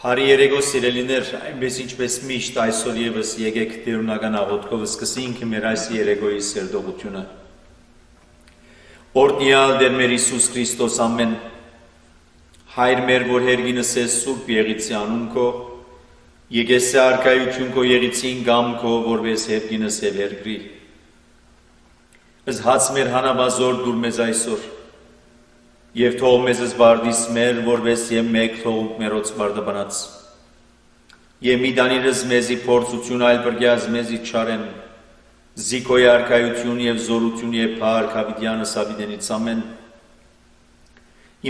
Հարի երեգո սիրելիներ, այնպես ինչպես միշտ այսօր եւս եկեք տերունական աղոթքով սկսենք մեր այս երեգոյի սերտողությունը։ Օրհնյալ Տեր մեր Հիսուս Քրիստոս ամեն Հայր մեր, որ հերգինս ես Սուրբ Եղիցի անուն քո, եկես արքայություն քո Եղիցին գամ քո, որպես հերգինս եւ երկրի։ Ըս հաց մեր հանաբազոր դուր մեզ այսօր, եւ թող մեզ զբարդիս մեր, որպես եւ մեկ թողուք մերոց բարդաբանած։ Եվ մի դանիրս մեզի փորձություն այլ բրգյազ մեզի չարեն, զիկոյ արքայություն եւ զորություն եւ փառք հավիտյանս հավիտենից ամեն։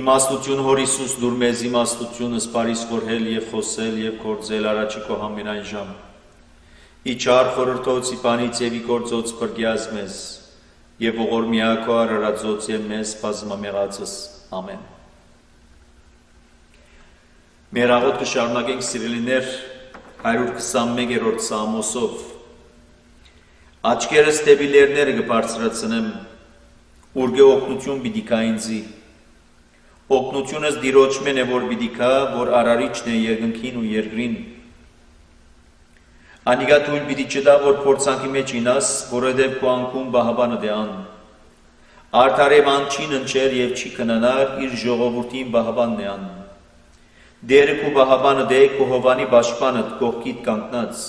Իմաստություն հոր Հիսուս դուր մեզ իմաստությունը սպարիս խորհել եւ խոսել եւ կործել առաջի քո ամենայն ժամ։ Իչար խորհրդոցի բանից եւ ի գործոց բրգյազ մեզ եւ ողորմիակո արարածոց եւ մեզ բազմամեղածս ամեն։ Մեր աղոթքը շարունակենք սիրելիներ 121-րդ Սամոսով։ Աչքերս դեպի լեռները կբարձրացնեմ, ուրգե օգնություն պիտի կա ինձի։ Օգնությունս դիրոճմեն է, որ պիտի կա, որ արարիչն է երկնքին ու երկրին։ Անիգա թույլ պիտի չտա, որ փորձանքի մեջ ինաս, որովհետև քո անկում բահաբանը դեան։ Արդարև անչին ընչեր եւ չի կնանար իր ժողովրդին բահաբանն է ան։ Դերը քո բահաբանը դե քո հովանի պաշտպանդ կողքիդ կանգնած։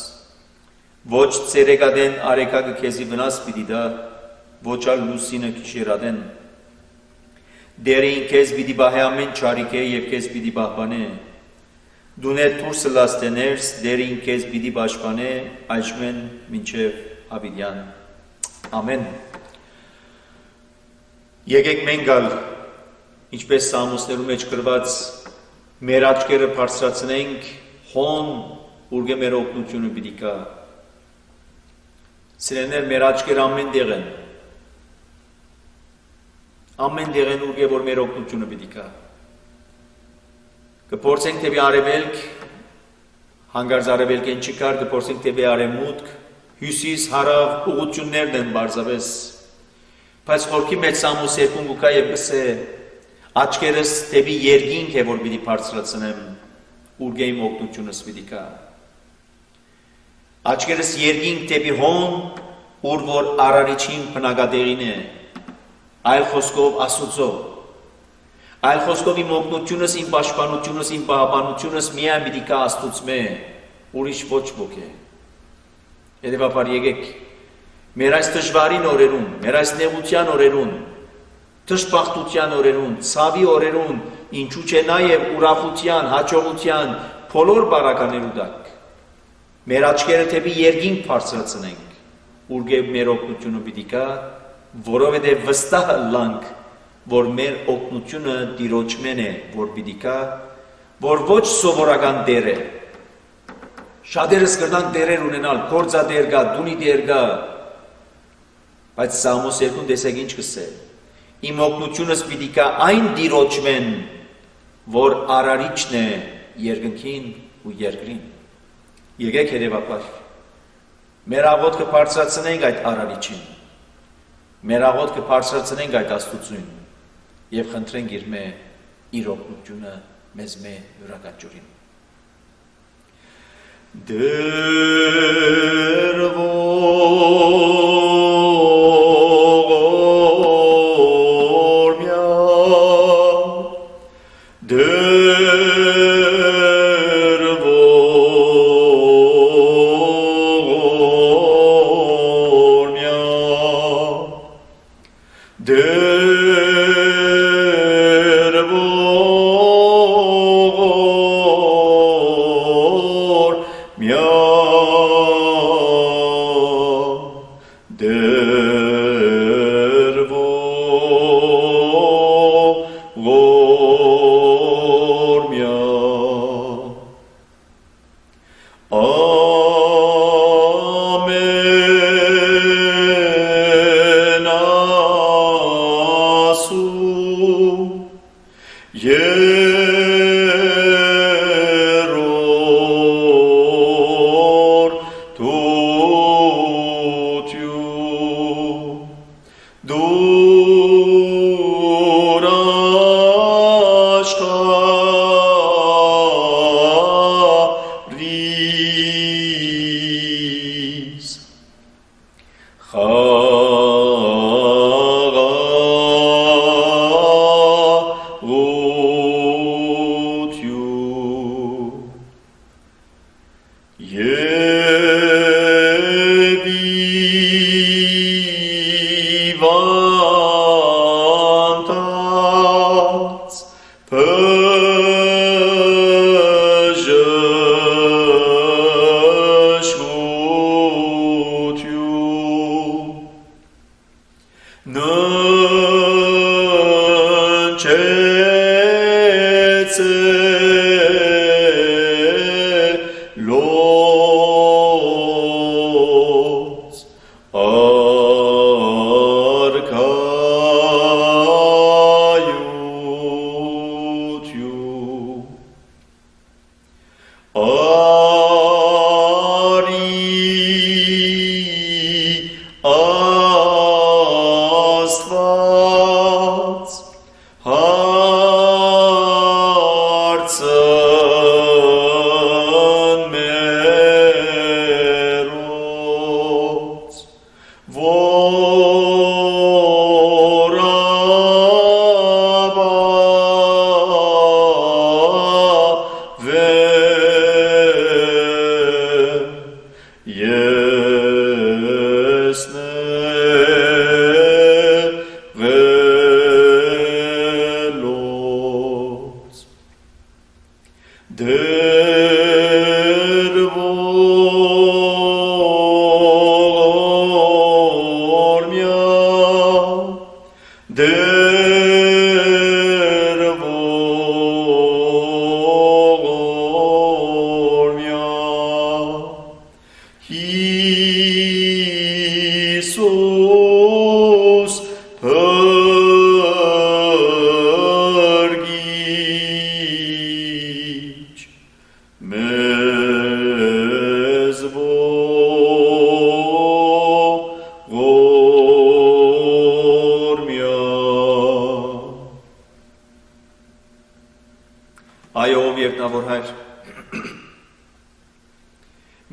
Ոչ ցերեկադեն արեկակը քեզի վնաս պիտի դա, ոչ ալ լուսինը քիշերադեն։ Դերին քեզ պիտի բահե ամեն չարիք է եւ քեզ պիտի պահպանե։ Դունե դուրսը լաստեներս, դերին քեզ պիտի պաշտպանե, այժմեն մինչև հավիտյան։ Ամեն։ Եկեք մենք գալ, ինչպես Սամոսներու մեջ գրված, մեր աչքերը բարձրացնենք, հոն ուրգե մեր օգնությունը պիտի կա։ Սիրելիներ, մեր աչքերը ամեն տեղ են։ Ամեն տեղ են ուրգե որ մեր օգնությունը պիտի կա։ Կփորձենք դեպի արևելք, հանգարց արևելքեն չկար, կփորձենք դեպի արևմուտք, հյուսիս, հարավ ուղղություններն են բարձավես։ Բայց խորքի մեջ Սամոս 2 գուկա եւ գսե աչքերս դեպի երկինք է որ պիտի բարձրացնեմ, ուրգե իմ օգնությունս պիտի կա։ Աչքերս երկինք դեպի հոն, ուր որ արարիչին բնակատեղին է, այլ խոսքով Աստուծո։ Այլ խոսքով իմ օգնությունս, իմ պաշտպանությունս, իմ պահապանությունս միայն պիտի կա Աստուծմե, ուրիշ ոչ ոք է։ Հետևաբար եկեք մեր այս դժվարին օրերուն, մեր այս նեղության օրերուն, դժբախտության օրերուն, ցավի օրերուն, ինչու՞ չէ նաև ուրախության, հաջողության, բոլոր բարականերու տակ։ Մեր աչքերը դեպի երկինք բարձրացնենք, ուրգե մեր օգնությունը պիտի կա, որովհետև վստահ լանք, որ մեր օգնությունը Տիրոջմեն է, որ պիտի կա, որ ոչ սովորական դեր է։ Շատերս կրնան դերեր ունենալ, գործադեր կա, դունի դեր կա, բայց Սամոս 2 տեսեք ինչ կսե։ Իմ օգնությունս պիտի կա այն Տիրոջմեն, որ արարիչն է երկնքին ու երկրին։ Եկեք հետևաբար։ Մեր աղոթքը բարձրացնենք այդ արարիչին։ Մեր աղոթքը բարձրացնենք այդ Աստուծուն եւ խնդրենք իր օգնությունը մեզ յուրաքանչյուրին։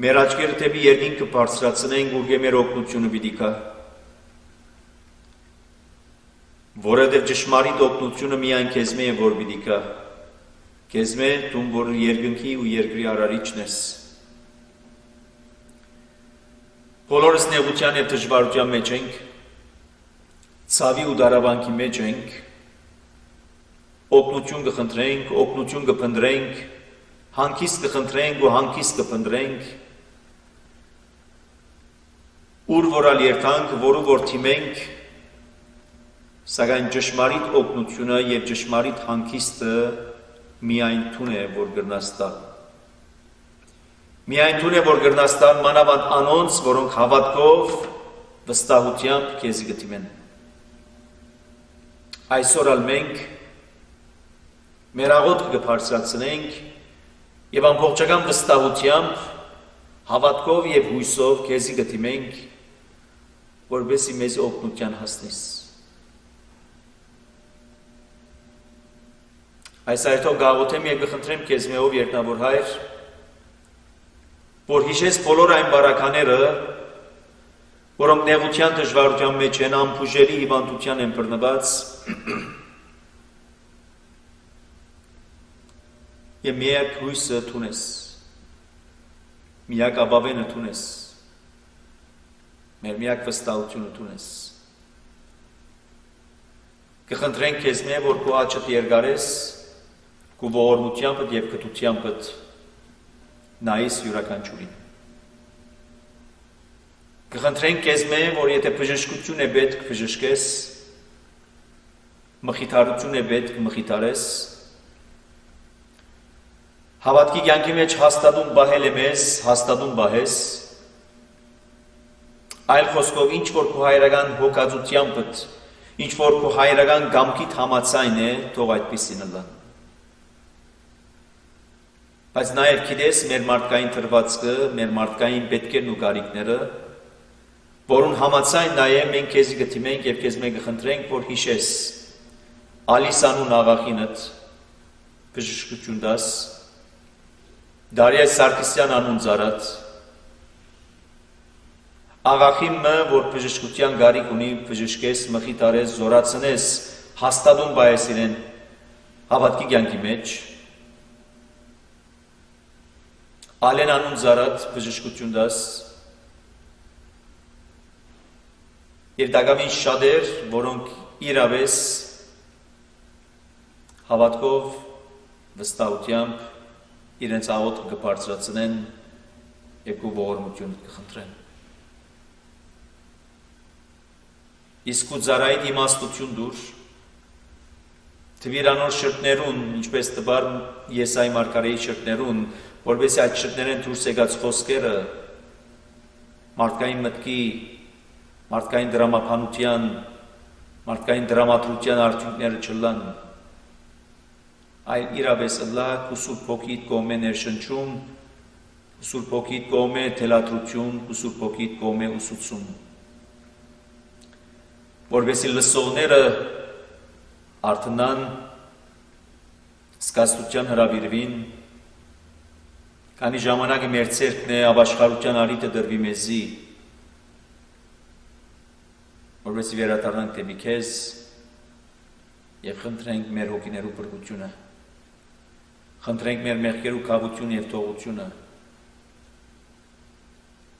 Մեր աչքերը թեպի երկինքը բարձրացնենք ու մեր օգնությունը պիտի գա։ Որովհետև ճշմարիտ օգնությունը միայն քեզմե է որ պիտի գա։ Քեզմե դու որ երկնքի ու երկրի արարիչն ես։ Բոլորս նեղության եւ դժվարության մեջ ենք, ցավի ու դարավանքի մեջ ենք, օգնություն կխնդրենք, օգնություն կփնտրենք, հանգիստ կխնդրենք ու հանգիստ կփնտրենք, ուր որալ երթանք, որու որ թիմենք, սակայն ճշմարիտ օգնությունը եւ ճշմարիտ հանգիստը միայն դուն է որ գրնաս տալ։ Միայն դուն է որ գրնաս տալ մանավանդ անոնց, որոնք հավատքով, վստահությամբ քեզի գտիմեն։ Այսօր ալ մենք մեր աղոթքը կբարձրացնենք եւ ամբողջական վստահությամբ, հավատքով եւ հույսով քեզի գտիմենք, որովհետեւ մեզ օգնության հասնես։ Այս այդով գաղութեմ եւ կխնդրեմ քեզ մեով երկնավոր Հայր, որ հիշես բոլոր այն բարակաները, որոնք նեղության դժվարության մեջ են, անփուժելի հիվանդության են բռնված, եւ միակ հույսը դու ես, միակ ապավենը դու ես, մեր միակ վստահությունը դու ես։ Կխնդրենք քեզ մեզ, որ քո աչքդ երկարես, քո ողորմությամբ եւ կտությամբ նայես յուրաքանչյուրին։ Կխնդրենք քեզ մեզ, որ եթե բժշկություն է պետք բժշկես, մխիթարություն է պետք մխիթարես, հավատքի կյանքի մեջ հաստատուն բահել է մեզ, հաստատուն բահես, այլ խոսքով ինչ որ քո հայրական հոգածությամբ, ինչ որ քո հայրական գամքիդ համաձայն է, թող այդպիսին լա։ Բայց նաև գիտես մեր մարդկային թրվածքը, մեր մարդկային պետքերն ու կարիքները, որուն համաձայն նաև մենք քեզի գտիմենք եւ քեզ մենք կխնդրենք, որ հիշես Ալիս անուն աղախինդ բժշկություն դաս, Դարիա Սարգսյան անուն ծառատ, աղախիմը, որ բժշկության գարիք ունի, բժշկես, մխիթարես, զորացնես, հաստատուն բայես իրեն հավատքի կյանքի մեջ, Ալեն անուն ծառատ բժշկություն դաս, եւ դակամին շատեր, որոնք իրավես հավատքով, վստահությամբ իրենց աղոթքը կբարձրացնեն եւ քո ողորմությունը կխնդրեն։ Իսկ ու ծառայիդ իմաստություն դուր, թվիրանոր շրտներուն, ինչպես տվար Եսայի մարգարեի շրտներուն, որովհետեւ այդ շրտներեն դուրս եկած խոսքերը մարդկային մտքի, մարդկային դրամապանության, մարդկային դրամատրության արդյունքները չլան, այլ իրավես ըլլա քու Սուրբ Հոգիդ կողմէ ներշնչում, քու Սուրբ Հոգիդ կողմէ թելադրություն, քու Սուրբ Հոգիդ կողմէ ուսուցում, որովհետեւ լսողները արթնան, սկսության հրավիրվին, քանի ժամանակը մեր ցերկն է ապաշխարության արիտը դրվի մեզի, որովհետեւ վերադառնանք դեպի քեզ եւ խնդրենք մեր հոգիներու բրգությունը, խնդրենք մեր մեղքերու կավությունը եւ թողությունը,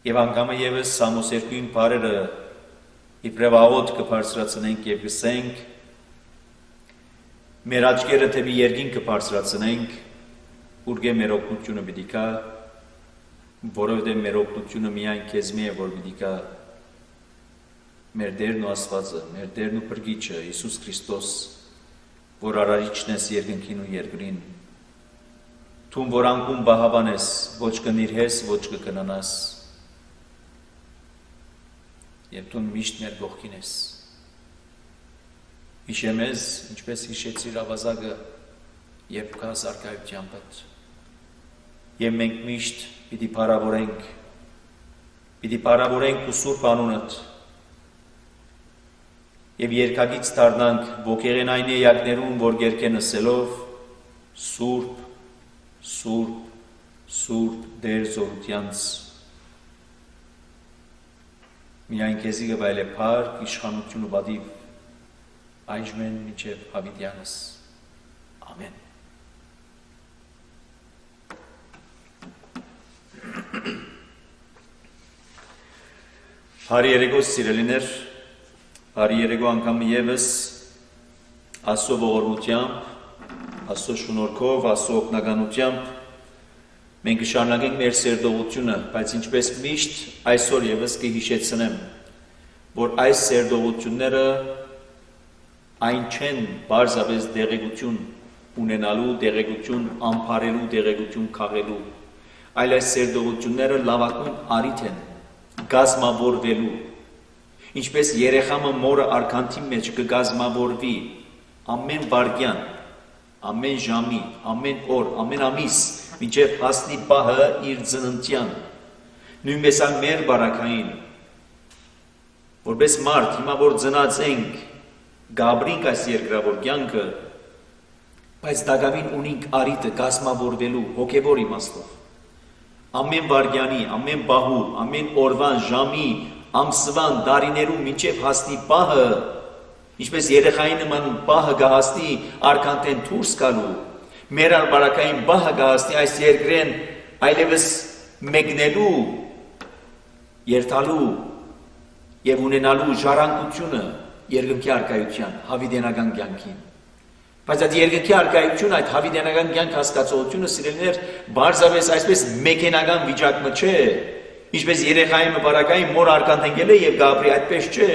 եւ անգամը եւս Սամոս 2-ին բարերը իբրև աղոտ կբարձրացնենք եւ գսենք, մեր աչքերը դեպի երկինք կբարձրացնենք, ուրգե մեր օգնությունը պիտի գա, որովհետեւ մեր օգնությունը միայն քեզմի է, որ պիտի գա, մեր Տերն ու Աստվածը, մեր Տերն ու Փրկիչը Հիսուս Քրիստոս, որ արարիչն ես երկնքին ու երկրին, թուն որ անկում բահավանես, ոչ կնիրհես, ոչ կկնանաս, եւ թուն միշտ մեր կողքին ես։ Հիշեմես, ինչպես հիշեցիր ավազակը, երբ կա զարգայությամբ, եւ մենք միշտ պիտի փառավորենք ու Սուրբ անունդ, եւ երկակից դառնանք ոգեղենային էակներուն, որ գերքեն ասելով Սուրբ, Սուրբ, Սուրբ Տեր զորությանց, միայն քեզի գվայել է փառք, իշխանություն ու բադիվ, այժմեն մինչև հավիտյանս, ամեն։ Բարի երեկո սիրելիներ, բարի երեկո անգամ եւս Աստծո ողորմությամբ, Աստծո շնորհքով, Աստծո օգնականությամբ մենք կշարունակենք մեր սերտողությունը, բայց ինչպես միշտ այսօր եւս կհիշեցնեմ, որ այս սերտողությունները այն չեն բարձրապես դեղեցություն ունենալու, դեղեցություն ամփարելու, դեղեցություն քաղելու, այլ այս սերտողությունները լավագույն առիթ են գազմավորվելու, ինչպես երեխամը մորը արքանթի մեջ կգազմավորվի ամեն վայրկյան, ամեն ժամի, ամեն օր, ամեն ամիս, մինչև հասնի պահը իր ծննդյան, նույնպես ալ մեր բարակային, որպես մարդ, հիմա որ ծնած ենք, գաբրինք այս երկրավոր կյանքը, բայց դակավին ունենք առիթը գազմավորվելու հոգևոր իմաստով, ամեն վայրկյանի, ամեն պահու, ամեն օրվան, ժամի, ամսվան, տարիներու մինչև հասնի պահը, ինչպես երեխայի նման պահը գահասնի արքանտեն դուրս գալու, մեր բարակային պահը գահասնի այս երկրեն այլևս մեկնելու, երթալու եւ ունենալու ժառանգությունը երկնքի արքայության, հավիտենական կյանքին։ Բայց այդ երկնքի արքայությունը, այդ հավիտենական կյանք հասկացողությունը սիրելիներ բարձրապես այսպես մեքենական վիճակը չէ, ինչպես երեխայի բարակային մոր արքանտեն գելե եւ գաբրի այդպես չէ,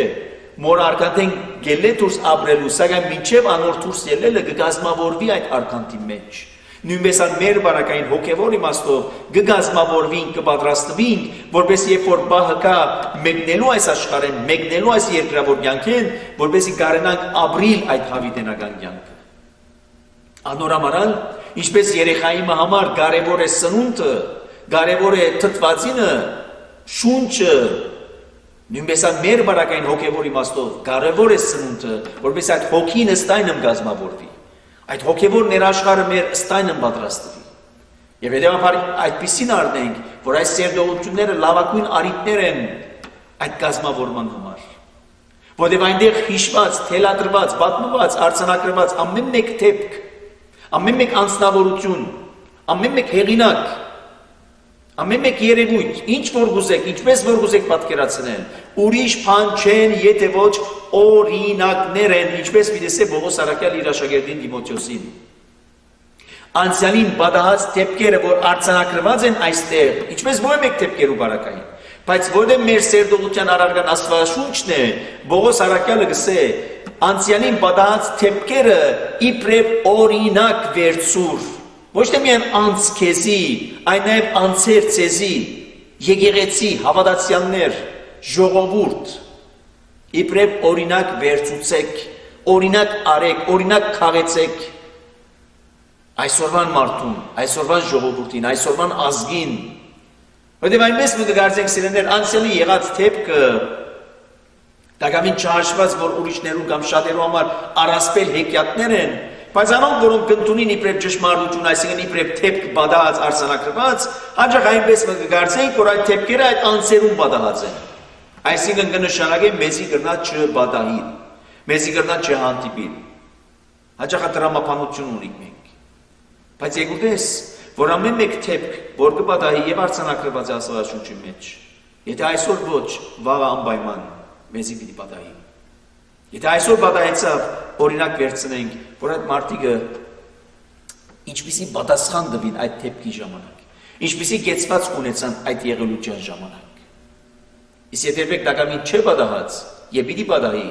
մոր արքանտեն գելե դուրս ապրելու, սակայն մինչև անոր դուրս ելելը կգազմավորվի այդ արքանտի մեջ։ Նույնպես ան մեր բարակային հոգևոր իմաստով կգազմավորվին, կպատրաստվին, որպես երբ որ բահը կա մեկնելու այս աշխարհեն, մեկնելու այս երկրավոր կյանքեն, որպեսզի կարենանք ապրիլ այդ հավիտենական կյանքը։ Անորամարալ, ինչպես երեխայի համար կարևոր է սնունդը, կարևոր է թթվածինը, շունչը, նույնպես ան մեր բարակային հոգևոր իմաստով կարևոր է սնունդը, որպես այդ հոգին ըստայնմ գազմավորվի, այդ հոգևոր ներաշխարը մեր ըստայնմ պատրաստվի։ Եվ հետևաբար այդպիսին առնենք, որ այս սերտողությունները լավագույն առիթներ են այդ գազմավորման համար, որտեղ այնտեղ հիշված, թելադրված, պատմված, արձանագրված ամեն մեկ դեպք, ամեն մեկ անձնավորություն, ամեն մեկ հեղինակ, ամեն մեկ երևույթ, ինչ որ գուզեք, ինչպես որ գուզեք պատկերացնել, ուրիշ բան չեն, եթե ոչ օրինակներ են, ինչպես մի տեսե Պողոս առաքյալ իր աշակերտին Տիմոթեոսին։ Անցյալին պատահած դեպքերը, որ արձանագրված են այստեղ, ինչպես ոչ մեկ դեպքերու բարակային, բայց որտեղ մեր սերտողության առարգան Աստվածաշունչն է, Պողոս առաքյալը գսե, անցյալին պատահած դեպքերը իբրև օրինակ վերցուր, ոչ թե միայն անց քեզի, այլ նաև անցեր ցեզի, եկեղեցի, հավատացյալներ, ժողովուրդ, իբրև օրինակ վերցուցեք, օրինակ արեք, օրինակ քաղեցեք, այսօրվան մարդուն, այսօրվան ժողովրդին, այսօրվան ազգին։ Որտեղ այնպես մենք գարձենք սիրելիներ, անցյալի եղած թեփքը դակամին չհաշված, որ ուրիշներու կամ շատերու համար առասպել հեքիաթներ են, բայց անոնք, որոնք կընդունին իբրև ճշմարտություն, այսինքն իբրև թեփք բադահած արձանագրված, հաճախ այնպես մենք գարձենք, որ այդ թեփքերը այդ անձերուն բադահած են։ Այսինքն կնշանակե մեզի գրնա չբադահի, մեզի գրնա չհանդիպի։ Հաճախ դրամապանություն ունենք մենք։ Բայց եկուտես, որ ամեն մեկ թեփք, որ կբադահի եւ արձանագրված Աստվածաշունչի մեջ, եթե այսօր ոչ, վաղը անպայման մեզի պիտի բադահի։ Եթե այսօր բադահեցավ, օրինակ վերցնենք, որ այդ մարդիկը ինչպիսի պատասխան տվին այդ թեփքի ժամանակ, ինչպիսի կեցված ունեցան այդ եղելության ժամանակ։ Իսկ եթե երբեք դակամին չբադահած եւ պիտի բադահի,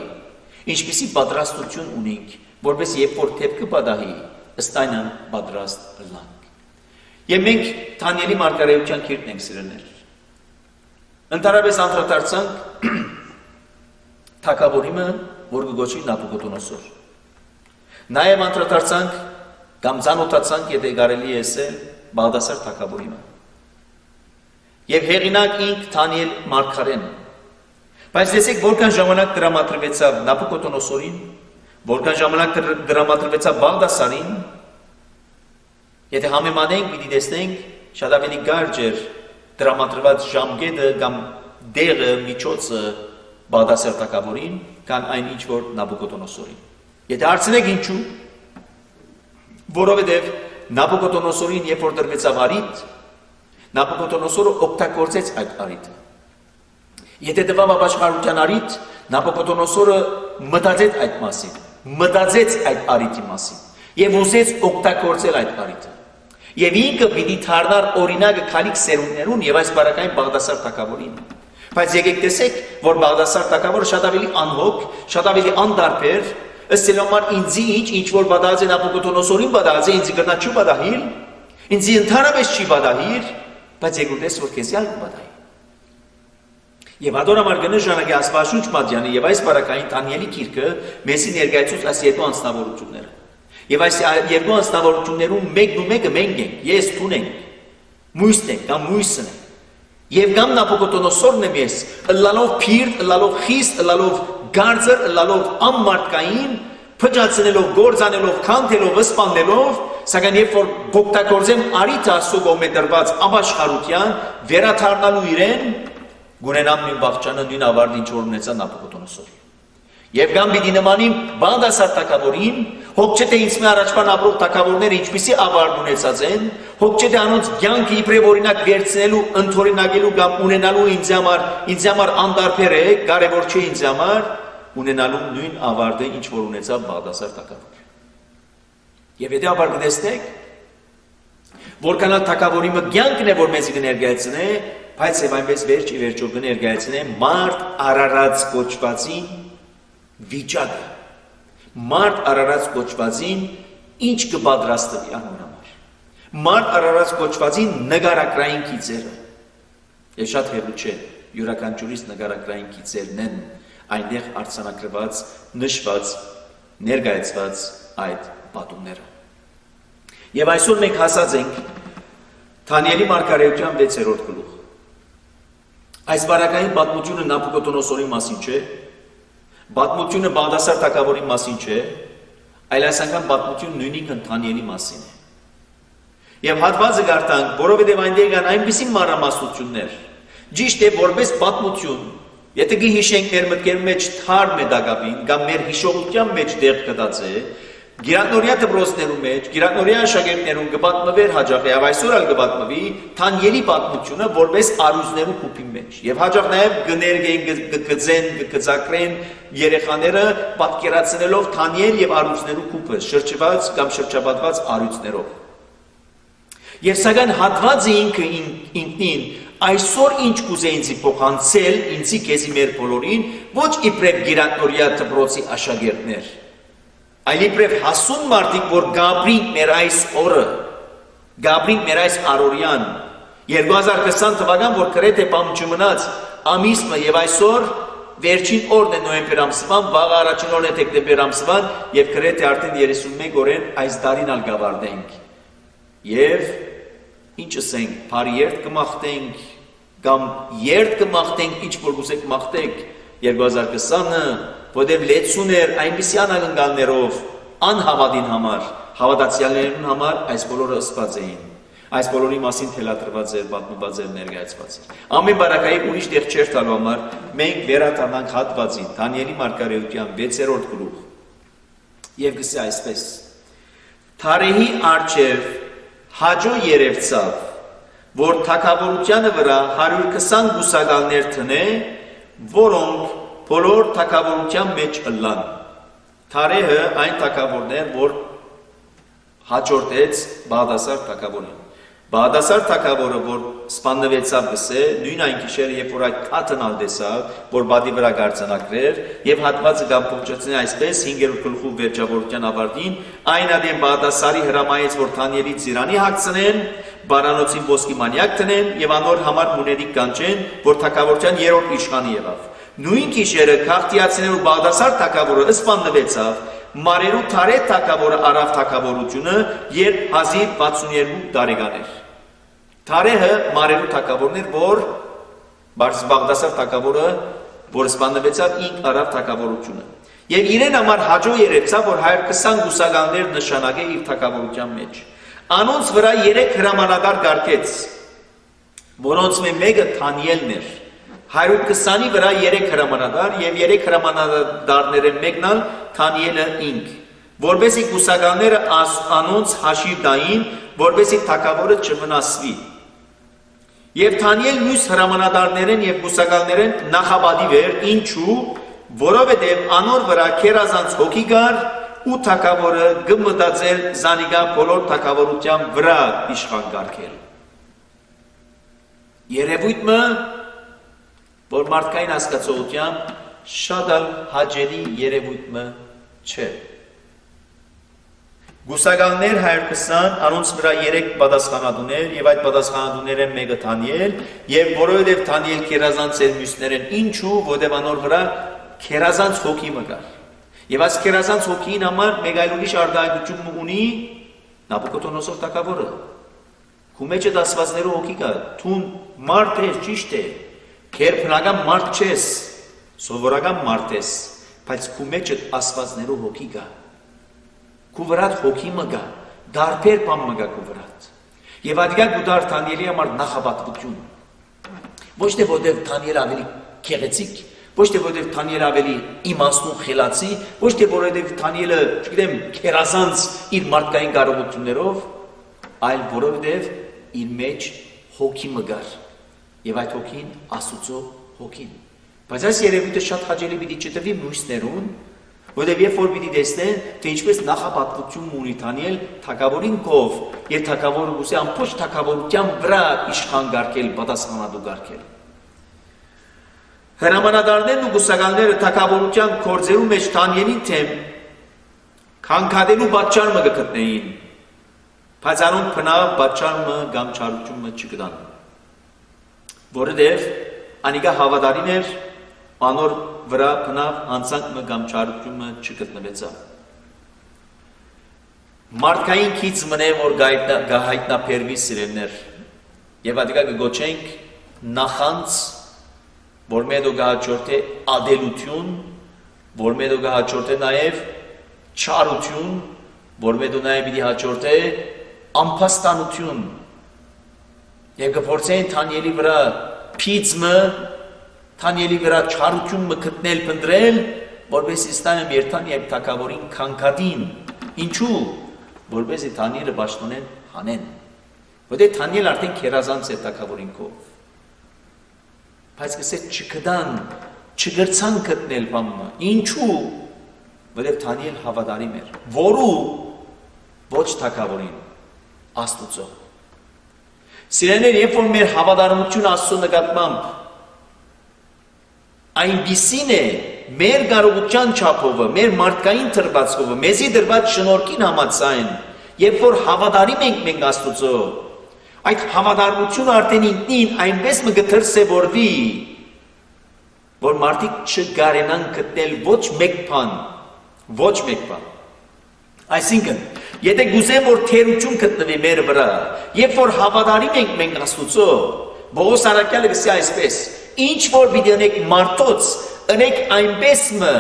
ինչպիսի պատրաստություն ունենք, որպես երբ որ թեփքը բադահի, ըստ այնն պատրաստ լանք։ Եվ մենք Դանիելի մարգարեության քիրքն ենք սիրելիներ։ Ընդհանրապես անդրադարձանք թագավորիմը, որ կգոչվի Նաբուկոդոնոսոր։ Նաև անդրադարձանք կամ ծանոթացանք, եթե կարելի է ասել, Բաղդասար թագավորիմը։ Եվ հեղինակ ինք Դանիել մարգարեն։ Բայց տեսեք, որքան ժամանակ դրամատրվեցավ Նաբուկոդոնոսորին, որքան ժամանակ դրամատրվեցավ Բաղդասարին, եթե համեմատենք, պիտի տեսնենք, շատ ավելի կարճ էր դրամատրված ժամկետը կամ դեղը, միջոցը Բաղդասար թագավորին, կան այն ինչ որ Նաբուկոդոնոսորին։ Եթե հարցնեք ինչու, որովհետև Նաբուկոդոնոսորին երբ որ դրվեցավ արիթ, Նաբուկոդոնոսորը օգտագործեց այդ արիթը։ Եթե տվավ ապաշխարության արիթ, Նաբուկոդոնոսորը մտածեց այդ մասին, մտածեց այդ արիթի մասին եւ ուզեց օգտագործել այդ արիթը։ Եվ ինքը պիտի դառնար օրինակը քալիք սերունդներուն եւ այս բարակային Բաղդասար թագավորին։ Բայց եկեք տեսեք, որ Բաղդասար թագավորը շատ ավելի անհոգ, շատ ավելի անդարբեր, ըստ իրոման ինձի ինչ որ բադահած է Նաբուկոդոնոսորին բադահած է, ինձի գրնա չի բադահիլ, ինձի ընդհանրապես չի բադահիր, բայց եկեք տես, որ քեզի այլ բադահի։ Եվ ադորամար կնշանակի Աստվածաշունչ մատյանի եւ այս բարակային Դանիելի գիրքը մեզի ներկայացուց այս երկու անձնավորությունները։ Եվ այս երկու անձնավորություններում մեկն ու մեկը մենք ենք, ես դու ենք, մույսն ենք կամ մույսն ենք։ Եվ կամ Նաբուկոդոնոսորն եմ ես, ըլլալով փիրտ, ըլլալով խիստ, ըլլալով գարձր, ըլլալով անմարդկային, փճացնելով, գործանելով, քանթելով, սպանելով, սակայն երբ որ օգտագործեմ արիթ Աստծո կողմէ տրված ապաշխարության, վերաթարնալու իրեն, գունենամ նույն բաղճանը, նույն ավարտը, ինչ որ ունեցա Նաբուկոդոնոսորը։ Եվ կամ պիտի նմանիմ Բաղդասար թագավորին, հոգ չէ թե ինձ մի առաջվան ապրող թագավորները ինչպիսի ավարտ ունեցած են, հոգ չէ թե անոնց կյանքը իբրև օրինակ վերցնելու, ընդօրինակելու կամ ունենալու ինձ համար անդարբեր է, կարևոր չէ ինձ համար, ունենալու նույն ավարտը, ինչ որ ունեցավ Բաղդասար թագավորը։ Եվ եթե ապար կտեսնեք, որքան թագավորիմը կյանքն է, որ մեզ կներկայացնե, բայց եւ այնպես վերջ ի վերջո կներկայացնե մարդ արարած կոչվածին վիճակը, մարդ արարած կոչվածին ինչ կպատրաստվի անուն համար, մարդ արարած կոչվածին նգարակրային գիծերը, եւ շատ հեռու չէ, յուրաքանչյուրից նգարակրային գիծերն են այնտեղ արձանագրված, նշված, ներկայացված այդ պատումները։ Եվ այսօր մենք հասած ենք Դանիելի մարգարեության 6-րդ գլուխ։ Այս բարակային պատմությունը Նաբուկոդոնոսորի մասին չէ, պատմությունը Բաղդասար թագավորի մասին չէ, այլ այս անգամ պատմությունը նույնիսկ Դանիելի մասին է։ Եվ հատվածը գարտանք, որովհետև այնտեղ կան այնպիսի մանրամասնություններ, ճիշտ է որպես պատմություն, եթե գիհիշենք մեր մտքերի մեջ թարմ է դակավին, կամ մեր հիշողության մեջ դեղ կտած է, Գիրանորիա դպրոցներում մեջ, գիրանորիա աշակերտներում կպատմվեր հաջող եւ այսօր ալ կպատմվի Դանիելի պատմությունը որպես արուզներու կուպի մեջ։ Եվ հաջող նաեւ գներգեն կգծակրեն երեխաները պատկերացնելով Դանիել եւ արուզներու կուպը, շրջված կամ շրջապատված արուզներով։ Եվ սակայն հատվածը ինքնին այսօր ինչ կուզե ինձի փոխանցել, ինձի քեզի մեր բոլորին, ոչ իբրև գիրանորիա դպրոցի աշակերտներ, այլ իբրև հասուն մարդիկ, որ գաբրին մեր այս օրը, գաբրին մեր այս առօրյան, 2020 թվական, որ գրեթե բան չմնաց, ամիսը եւ այսօր վերջին օրն է նոյեմբեր ամսվան, վաղ առաջին օրն է դեկտեմբեր ամսվան եւ գրեթե արդեն 31 օրեն այս տարին ալ գավարդենք։ Եվ ինչ ասենք, բարի երդ կմաղթենք կամ երդ կմաղթենք, ինչ որ գուսեք մաղթեք 2020-ը, որտեղ լեցուն էր այնպիսի անակնկալներով անհավատին համար, հավատացյալներին համար այս բոլորը ըսված էին։ Այս բոլորի մասին թելադրված էր, պատմված էր, ներկայացված էր։ Ամեն բարակայի ուրիշ տեղ չէր տալու համար մենք վերադառնանք հատվածին, Դանիելի մարգարեության 6-րդ գլուխ։ Եվ գսե այսպես. Թարեհի արջև հաջո երևցավ, որ թագավորությանը վրա 120 գուսակալներ տնե, որոնք բոլոր թագավորության մեջ ըլլան։ Թարեհը այն թագավորներ, որ հաջորդեց Բաղդասար թագավորին։ Բաղդասար թագավորը, որ սպաննվեցավ գսե, նույն այն գիշերը, երբ որ այդ թաթնալ տեսավ, որ բադի վրա գարձանակրեր, եւ հատվածը գամփոփչեցնի այսպես 5-րդ գլխու վերջավորության ավարտին, այն ադեմ Բաղդասարի հրամայեց, որ Դանիելի ծիրանի հագցնեն, բարանոցին ոսկի մանյակ տնեն եւ անոր համար մունետիկ կանչեն, որ թագավորության 3-րդ իշխանի եղավ։ Նույն գիշերը քաղաքացիներու Բաղդասար թագավորը սպաննվեցավ, Մարերու Թարե թագավորը արավ թագավորությունը, երբ 1062 տարեկան էր։ Թարեհը Մարերու թագավորն էր, որ Բաղդասար թագավորը, որ սպաննվեցավ, ինք արավ թագավորությունը։ Եվ իրեն համար հաջո երևցավ, որ 120 գուսակալներ նշանակե իր թագավորության մեջ։ Անոնց վրա 3 հրամանատար կարգեց, որոնց մեկը Դանիելն էր։ 120-ի վրա 3 հրամանատար եւ 3 հրամանատարները մեկնալ Դանիելը ինք, որբեսի գուսակալները անոնց հաշիվ տային, որբեսի թագավորը չվնասվի։ Եվ Դանիել մյուս հրամանատարներեն եւ գուսակալներեն նախաբադի վեր, ինչու, որովհետեւ անոր վրա քերազանց հոգի կար ու թագավորը գմտածել զանիգա բոլոր թագավորության վրա իշխան կարգել։ Երևույթը որ մարդկային հասկացողությամբ շատ հաճելի երևույթը չէ։ Գուսակալներ 120, անոնց վրա 3 պատասխանատուներ եւ այդ պատասխանատուները մեկը Դանիել եւ որովհետեւ Դանիել քերազանց էր մյուսներեն, ինչու, որովհետեւ անոր վրա քերազանց հոգի մգար։ Եվ այս քերազանց հոգին համար մեկ այլ ուրիշ արտահայտություն ունի Նաբուկոդոնոսոր թագավորը։ Քու մեջ դասվածներու հոգի կա, թուն մարդ է, ճիշտ է։ Քերբնական մարդ չես, սովորական մարդ ես, բայց քու մեջ ասվածներու հոգի կա։ Քու վրատ հոգի մգա, դարբեր բան մգա քու վրատ։ Եվ ադիգա գուդար Դանիելի համար նախաբատվություն։ Ոչ թե որտեղ Դանիել ավելի գեղեցիկ, ոչ թե որտեղ Դանիել ավելի իմաստուն խելացի, ոչ թե որտեղ Դանիելը, չգիտեմ, քերազանց իր մարդկային կարողություններով, այլ որովհետև իր մեջ հոգի մգար։ Եվ այդ հոգին Աստուծո հոգին։ Բայց այս երևույթը շատ հաճելի պիտի չտվի մյուսներուն, որտեղ երբ որ պիտի տեսնեն, թե ինչպես նախապատվություն ունի Դանիել թագավորին կով, եւ թագավորը գուցե ամբողջ թագավորության վրա իշխան կարգել, պատասխանատու կարգել։ Հրամանատարներն ու գուսակալները թագավորության գործերու մեջ Դանիելին թեմ քանքադելու պատճառը կգտնեին, բայց անոնք բնավ պատճառը կամ չարությունը չգտան։ Որովհետև անիկա հավատարիմ էր, անոր վրա բնավ անցանքը կամ չարությունը չգտնվեցավ։ Մարդկային քիչ մնե որ գահայտնաբերվի սիրելներ, եւ ադիկա կգոչենք նախանց, որ մեդո գահաճորթե ադելություն, որ մեդո գահաճորթե նաեւ չարություն, որ մեդո նաեւ պիտի հաճորթե ամփաստանություն։ Եվ կփորձեն Դանիելի վրա փիծմը, Դանիելի վրա չարությունը գտնել, փնտրել, որովհետեւ ստանամ երթան եւ թագավորին քանքադին։ Ինչու? Որովհետեւ Դանիելը պաշտոնեն հանեն։ Որովհետեւ Դանիել արդեն քերազանց է թագավորին կով։ Բայց կսե չգտան, չգրցան գտնել բամը։ Ինչու? Որովհետեւ Դանիել հավատարիմ էր, որու ոչ թագավորին, Աստուծո։ Սիրելիներ, երբ որ մեր հավատարմությունը Աստծո նկատմամբ այնպիսին է, մեր կարողության չափովը, մեր մարդկային թրվածքովը, մեզի դրված շնորհքին համաձայն, երբ որ հավատարիմ ենք մենք Աստուծո, այդ հավատարմությունը արդեն ինքնին այնպես մը գդրսևորվի, որ մարդիկ չգարենան գտնել ոչ մեկ բան, Այսինքն, Եթե գուզեմ որ թերություն գտնվի մեր վրա, երբ որ հավատարիմ ենք մենք Աստծո, Պողոս առաքյալը գսի այսպես. ինչ որ պիտի անեք մարդոց, անեք այնպես մը,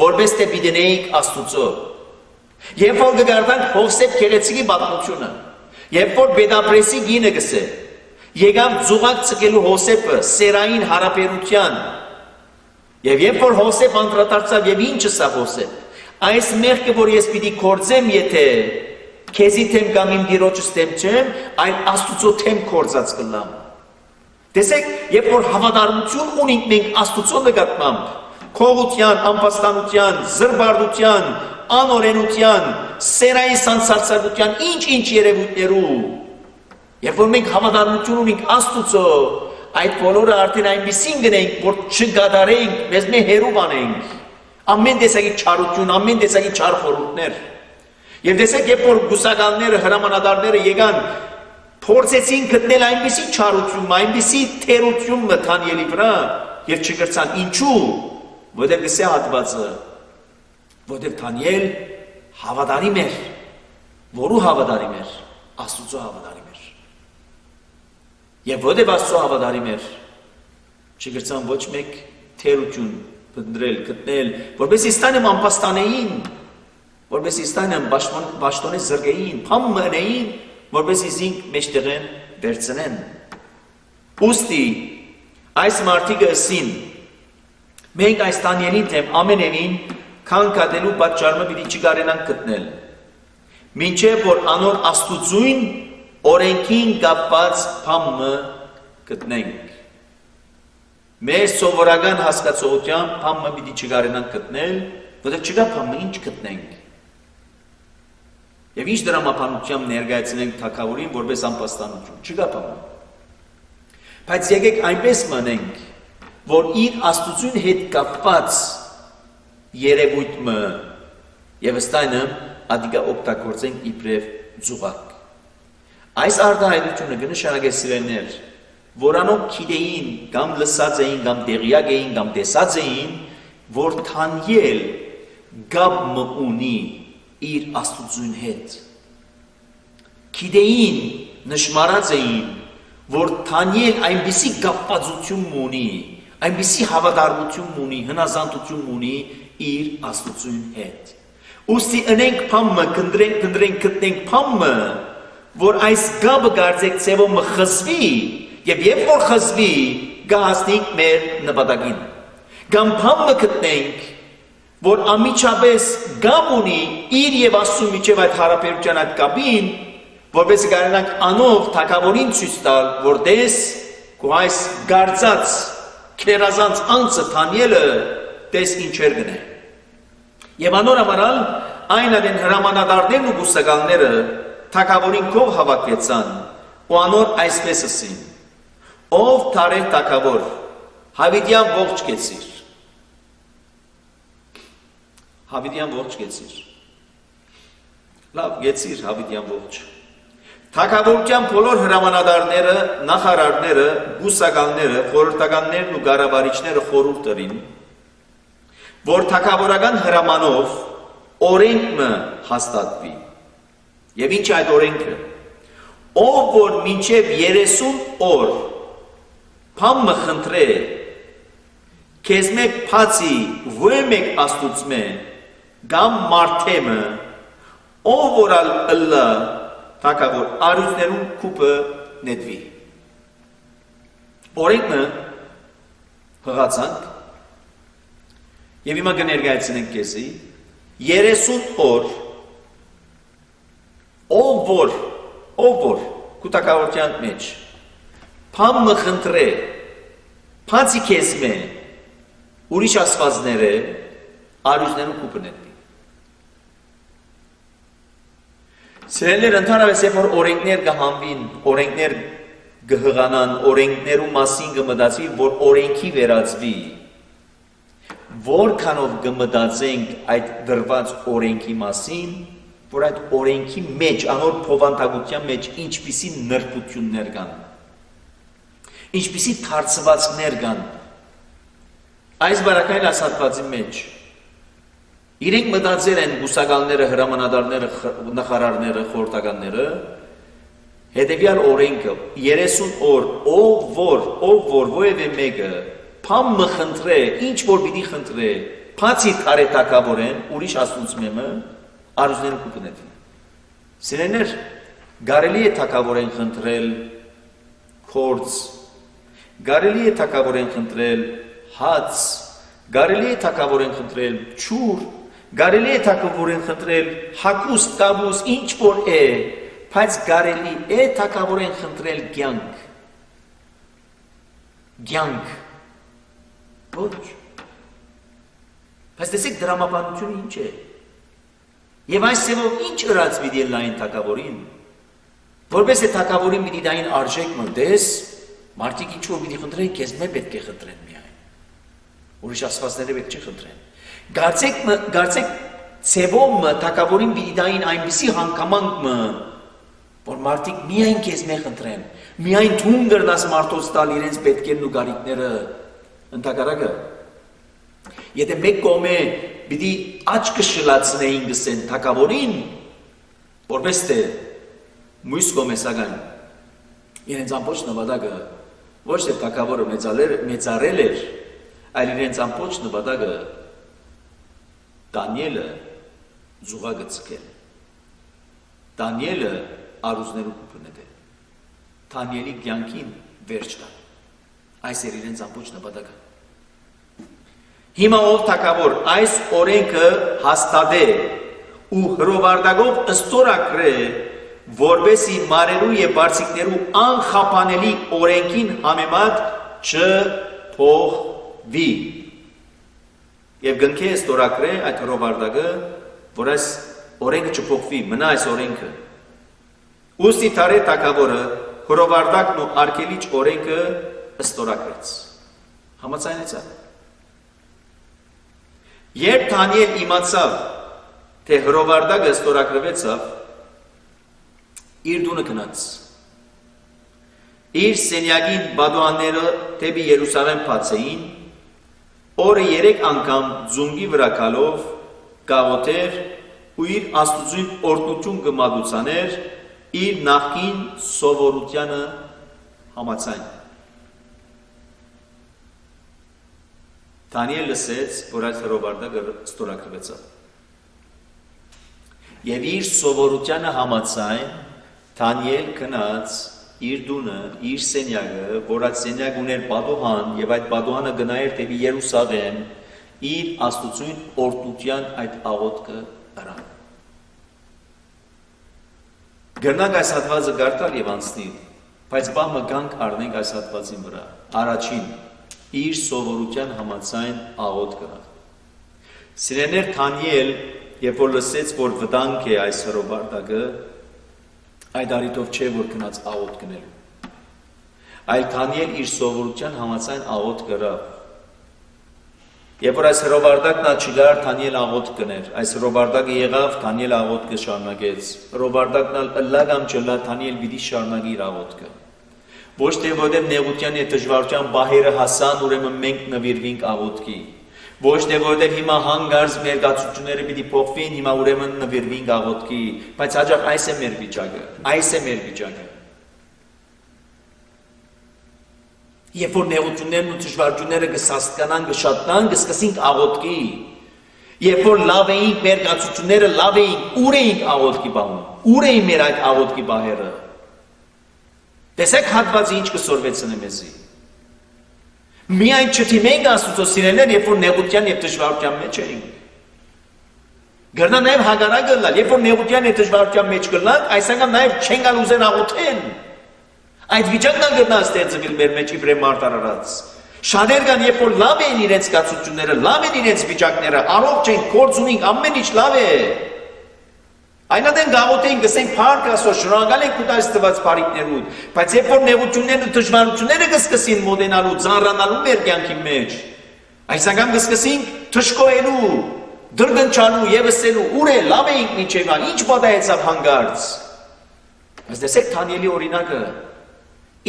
որպես թե պիտի անեիք Աստծո։ Երբ որ կգարտանք Հովսեփ գեղեցիկի պատմությունը, երբ որ Բեդապրեսի գինը գսե, եկավ ձուղակ ցկելու Հովսեփը Սերային հարաբերության, եւ երբ որ Հովսեփ անդրադարձավ եւ ինչը սա Հովսեփ, այս մեղքը որ ես պիտի կործեմ, եթե քեզի թեմ կամ իմ դիրոջս թեմ չեմ, այլ Աստծո թեմ կործած կլամ։ Տեսեք, երբ որ հավատարմություն ունենք մենք Աստծո նկատմամբ, քողության, ամբաստանության, զրբարդության, անօրենության, սերային սանսարսակության, ինչ երևույթներու, երբ որ մենք հավատարմություն ունենք Աստծո, այդ բոլորը արդեն այնպիսին գնենք, որ չգադարենք, մեզ մի հերու բանենք, ամեն տեսակի չարություն, ամեն տեսակի չար խորհուրդներ։ Եվ տեսեք, երբ որ գուսականները, հրամանատարները եկան, փորձեցին գտնել այնպիսի չարություն, այնպիսի թերություն Թանիելի վրա, եւ չգրցան, ինչու՞, որտեղ գսե հատվածը, որտեղ Թանիել հավատարիմ էր, որու հավատարիմ էր, Աստծո հավատարիմ էր։ Եվ որտեղ Աստծո հավատարիմ էր, չգրցան ոչ մեկ թերություն բնդրել, գտնել, որպես իստանեմ ամպաստանեին, որպես իստանեմ բաշտոնե զրգեին, փամ մնեին, որպես իզինք մեջտեղեն վերցնեն։ Ուստի, այս մարդիկը ասին, մենք այս Դանիելին թեմ ամենևին քանքատելու պատճառը պիտի չկարենանք գտնել, մինչև որ անոր Աստուծույն օրենքին կապված փամը գտնենք։ Մեր սովորական հասկացողությամբ փամը պիտի չկարենանք գտնել, որտեղ չկա փամը, ինչ գտնենք։ Եվ ինչ դրամապանությամբ ներկայացնենք թագավորին որպես ամբաստանություն, չկա փամը։ Բայց եկեք այնպես մնենք, որ իր Աստծուն հետ կապված երևույթը եւ ըստայնը ադիգա օգտագործենք իբրև ձուղակ։ Այս արտահայտությունը կնշանակե սիրելիներ, որանոք գիտեին, կամ լսած էին, կամ տեղյակ էին, կամ տեսած էին, որ Թանիել գաբը ունի իր Աստծուն հետ։ Գիտեին, նշմարած էին, որ Թանիել այնպիսի կապվածություն ունի, այնպիսի հավատարմություն ունի, հնազանդություն ունի իր Աստծուն հետ։ Ուստի ընենք փամը, կնդրենք գտնենք փամը, որ այս գաբը գարձեք ծևոմը խզվի, եւ երբ որ խզվի, գահասնենք մեր նպատակին։ Կամ փամը գտնենք, որ ամիջապես գաբ ունի իր եւ Աստծու միջև այդ հարաբերության այդ կապին, որպես կարողանանք անով թագավորին ցույց տալ, որ դες քո այս գարձած քերազանց անձը Թանիելը դες ինչեր գնե։ Եվ անոր համարալ այն adin հրամանատարներն ու գուսականները թագավորին կով հավաքեցան ու անոր այսպես ասին. Ով թարեր թագավոր, հավիտյան ողջ կեցիր։ Հավիտյան ողջ կեցիր։ Լավ, կեցիր հավիտյան ողջ։ Թագավորության բոլոր հրամանատարները, նախարարները, գուսականները, խորհրդականներն ու գարավարիչները խորհուրդ տվին, որ թագավորական հրամանով օրենքը հաստատվի։ Եվ ինչ այդ օրենքը։ Ով որ մինչև 30 օր փամը խնդրե, քեզ մեկ փացի ոչ մեկ Աստուծմե, գամ մարդեմը, ով որ ըլլա թագավոր արույցներուն կուպը նետվի։ Օրենքը հղացանք եւ հիմա կներկայացնենք քեզի 30 օր ով որ կուտակավորության մեջ փամը խնդրե փացի քեզ մե ուրիշ ասվածները արույցներուն կուպը նետվի։ Սիրելիներ, ընդհանրապես երբ որ օրենքներ կհանվին, օրենքներ կհղանան, օրենքներու մասին կմտածվի, որ օրենքի վերածվի, որքանով կմտածենք այդ դրված օրենքի մասին, որ այդ օրենքի մեջ, անոր փոխանցության մեջ ինչպիսի նրբություններ կան, ինչպիսի թարցվածքներ կան, այս բարակային ասացվածի մեջ, Իրենք մտածել են բուսակալները, հրամանատարները, նախարարները, խորհրդականները, հետևյալ օրենքը 30 օր ով որ ովևէ մեկը փամ մխնդրե, ինչ որ պիտի խնդրե, բացի թարետակավորեն, ուրիշ աստուծմեմը արուզները կուպնետ։ Սիրեներ, կարելի է թակավորեն խնդրել քորձ, կարելի է թակավորեն խնդրել հաց, կարելի է թակավորեն խնդրել ջուր, կարելի է թակավորեն խնդրել հագուստ, կաբուս, ինչ որ է, բայց կարելի է թակավորեն խնդրել կյանք։ Կյանք։ Ոչ։ Բայց տեսեք դրամապանությունը ինչ է։ Եվ այս սևով ինչ ըրած պիտի լայն թակավորին։ Որպես է թակավորին պիտի դային արժեք մտես, մարդիկ ինչ որ պիտի խնդրեն, քեզ մե պետք է խնդրեն միայն։ Ուրիշ աստվածները պետք չի խնդրեն։ Գարցեք սևով թակավորին պիտի դային այնպիսի հանգամանք, որ մարդիկ միայն քեզ մե խնդրեն, միայն թուն գրնաս մարդոց տալ իրենց պետքերն ու գարիկները ընդհակառակը։ Եթե մեկ կողմը պիտի աչքը շլացնեին գսեն թակավորին, որպես թե մյուս կողմը սակայն իրենց ամբողջ նպատակը ոչ թե թակավորը մեծարել էր, այլ իրենց ամբողջ նպատակը Դանիելը զուգակը ցկել։ Դանիելը արուզներու կուպնետել։ Դանիելի կյանքին վերջ տալ։ Այս էր իրենց ամբողջ նպատակը։ Հիմա ով թակավոր այս օրենքը հաստատե ու հրովարտակով ըստորակրե, որբեսի մարերու եւ բարձիկներու անխափանելի օրենքին համեմատ չփոխվի։ Եվ գնքի է ստորակրե այդ հրովարտակը, որ այս օրենքը չփոխվի, մնա այս օրենքը։ Ուստի թարե թակավորը հրովարտակն ու արգելիչ օրենքը ստորակրեց։ Համաձայնեցա։ Երբ Դանիել իմացավ, թե հրովարտակը ստորակրվեցավ, իր դունը գնաց։ Իր սենյակին բադուանները դեպի Երուսաղեմ բացեին, օրը 3 անգամ ձունգի վրա գալով գաղութեր ու իր աստուծուն օրհնություն կմատուցաներ իր նախկին սովորությանը համաձայն։ Դանիել լսեց, որ այդ հրովարտակը ստորակրվեցավ։ Եվ իր սովորությանը համաձայն Դանիել գնաց իր դունը, իր սենյակը, որ այդ սենյակ ուներ բադուհան, եւ այդ բադուհանը գնայր դեպի Երուսաղեմ, իր աստուծուն օրհնության այդ աղոթքը արան։ Գրնանք այս հատվածը գարտալ եւ անցնել, բայց բամը գանք առնենք այս հատվածի վրա։ Առաջին, իր սովորության համաձայն աղոթքը։ Սիրեներ Դանիել, երբ որ լսեց, որ վտանգ է այս հրովարտակը, այդ առիթով չէ, որ գնաց աղոթ գնելու։ Այլ Դանիել իր սովորության համաձայն աղոթ գրավ։ Երբ որ այս հրովարտակն չգար, Դանիել աղոթ գներ։ Այս հրովարտակը եղավ, Դանիել աղոթ կշարունակեց։ Հրովարտակն ըլլագամ չլա, Դանիել պիտի շարունակի իր աղոթքը։ Ոչ թե որտեղ նեղության եւ դժվարության բահերը հասան, ուրեմն մենք նվիրվենք աղոթքի։ Ոչ թե որտեղ հիմա հանգարց մեր գացությունները պիտի փոխվին, հիմա ուրեմն նվիրվենք աղոթքի, բայց հաջող այս է մեր վիճակը, այս է մեր վիճակը։ Երբ որ նեղություններն ու դժվարությունները կսաստկանան, կշատնան, կսկսենք աղոթքի։ Երբ որ լավ էինք մեր գացությունները, լավ էինք, ուր էինք աղոթքի բանում, ուր էին մեր այդ աղոթքի բահերը։ Տեսեք հատվածը ինչ կսորվեցնե մեզի։ Միայն չթիմենք Աստծո սիրելիներ, երբ որ նեղության եւ դժվարության մեջ էինք։ Գերնա նաեւ հագարակը լալ, երբ որ նեղության եւ դժվարության մեջ կլանք, այսինքն նաեւ չենք ալ ուզեն աղոթեն։ Այդ վիճակն գտնա ստեղծվել մեր մեջ իբրե մարտարարած։ Շատեր կան, երբ որ լավ են իրենց կացությունները, լավ են իրենց վիճակները, առողջ են, գործ ունին, ամեն ինչ լավ է։ Այնադեն գաղութեին գսենք փառք Աստծո, շնորհակալ ենք ուտած տված բարիքներուն, բայց երբ որ նեղություններն ու դժվարությունները կսկսին մոտենալու, ծանրանալու մեր կյանքի մեջ, այս անգամ կսկսենք թշկոելու, դրդնչալու եւ ասելու, ուր է, լավ էինք միջևա, ինչ պատահեցավ հանգարց։ Բայց տեսեք Դանիելի օրինակը,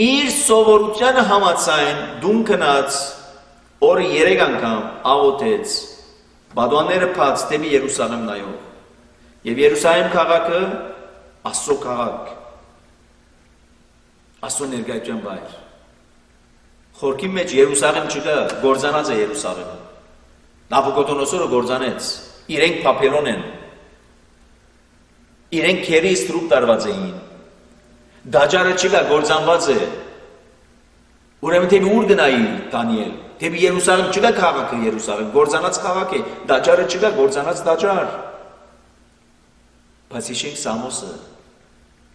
իր սովորությանը համաձայն դուն գնաց, օրը 3 անգամ աղոթեց, Բադուանները փած դեպի Երուսաղեմ նայող։ Եվ Երուսաղեմ քաղաքը Աստծո քաղաք։ Աստծո ներկայության վայր։ Խորքի մեջ Երուսաղեմ չկա, գործանած է Երուսաղեմը։ Նաբուկոդոնոսորը գործանեց, իրենք Բաբելոն են։ Իրենք քերի ստրուկ տարված էին։ Դաջարը չկա, գործանված է։ Ուրեմն դեպի ուր գնայի Դանիել։ Դեպի Երուսաղեմ չկա քաղաքը Երուսաղեմ, գործանած քաղաք է, դաջարը չկա, գործանած դաջար։ Բայց հիշենք Սամոսը,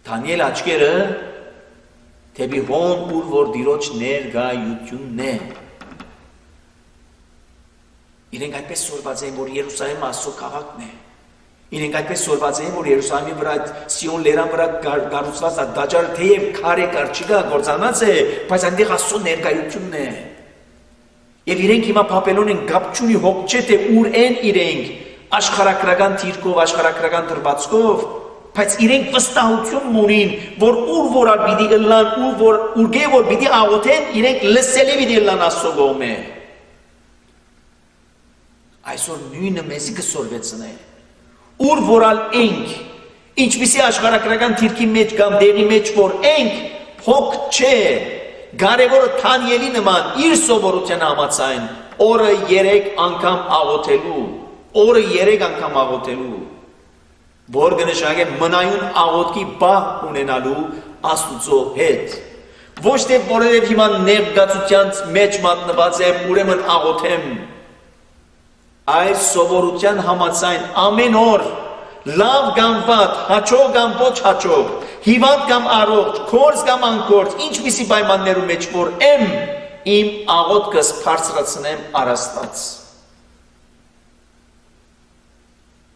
Դանիել աչքերը դեպի հոն ուր որ Տիրոջ ներկայությունն է։ Իրենք այդպես սորված են, որ Երուսաղեմը Աստծո քաղաքն է։ Իրենք այդպես սորված են, որ Երուսաղեմի վրա Սիոն լերան վրա կառուցված դաջարը թեև քարե կար չկա, գործանած է, բայց այնտեղ Աստծո ներկայությունն է։ Եվ իրենք հիմա Բաբելոն են, գապ չունի, հոգ չէ թե ուր են իրենք, աշխարհակրական թիրքով, աշխարհակրական դրվածքով, բայց իրենք վստահություն ունին, որ ուր որալ պիտի ըլլան, ուր որ պիտի աղոթեն, իրենք լսելի պիտի ըլլան Աստծո կողմէ։ Այսօր նույնը մեզի կսորվեցնե։ Ուր որալ ենք, ինչպիսի աշխարհակրական թիրքի մեջ կամ դեղի մեջ որ ենք, հոգ չէ, կարևորը Դանիելի նման իր սովորության համաձայն օրը 3 անգամ աղոթելու, օրը 3 անգամ աղոթելու, որ կնշանակե մնայուն աղոթքի բահ ունենալու Աստուծո հետ։ Ոչ թե որովհետև հիմա ներկայացության մեջ մատնված եմ, ուրեմն աղոթեմ։ Այս սովորության համաձայն ամեն օր լավ կամ վատ, հաճո կամ ոչ հաճո, հիվանդ կամ առողջ, կորձ կամ անկորձ, ինչպիսի պայմաններում մեջ որ եմ, իմ աղոթքս բարձրացնեմ առաստած։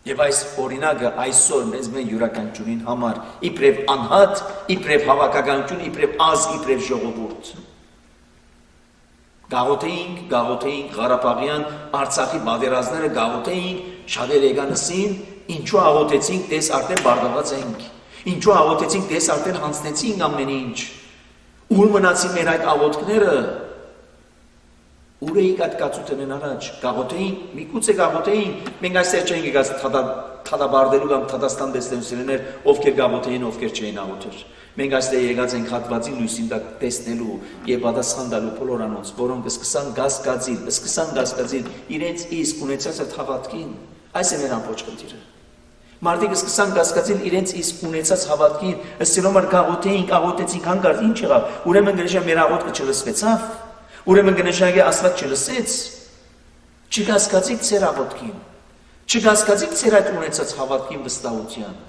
Եվ այս օրինակը այսօր մեզ մեր յուրաքանչյուրին համար իբրև անհատ, իբրև հավաքականություն, իբրև ազգ, իբրև ժողովուրդ։ Գաղոթեինք, Ղարաբաղյան, Արցախի պատերազմները գաղոթեինք, շատեր եկանսին, ինչու աղոթեցինք, տես արդեն բարգաված ենք, ինչու աղոթեցինք, տես արդեն հանձնեցինք ամեն ինչ, ուր մնացին մեր այդ աղոթքները, ուր էինք այդ կացութենեն առաջ, գաղոթեինք, միգուցե գաղոթեինք, մենք այստեղ չենք եկած թադաբարդելու կամ թադաստան տեսնելու սիրեներ, ովքեր գաղոթեին, ովքեր չէին աղոթեր։ Մենք այստեղ եկած ենք հատվածին լույսին տակ տեսնելու եւ պատասխան տալու բոլոր անոնց, որոնք սկսան գասկածին, իրենց իսկ ունեցած այդ հավատքին, այս է մեր ամբողջ խնդիրը։ Մարդիկ սկսան գասկածին իրենց իսկ ունեցած հավատքին, ըստելով որ գաղոթեինք, աղոթեցինք հանկարծ ինչ եղավ, ուրեմն կնշանակե մեր աղոթքը չլսվեցավ, ուրեմն կնշանակե Աստված չլսեց, չգասկածիք ձեր աղոթքին, չգասկածիք ձեր այդ ունեցած հավատքին վստահության։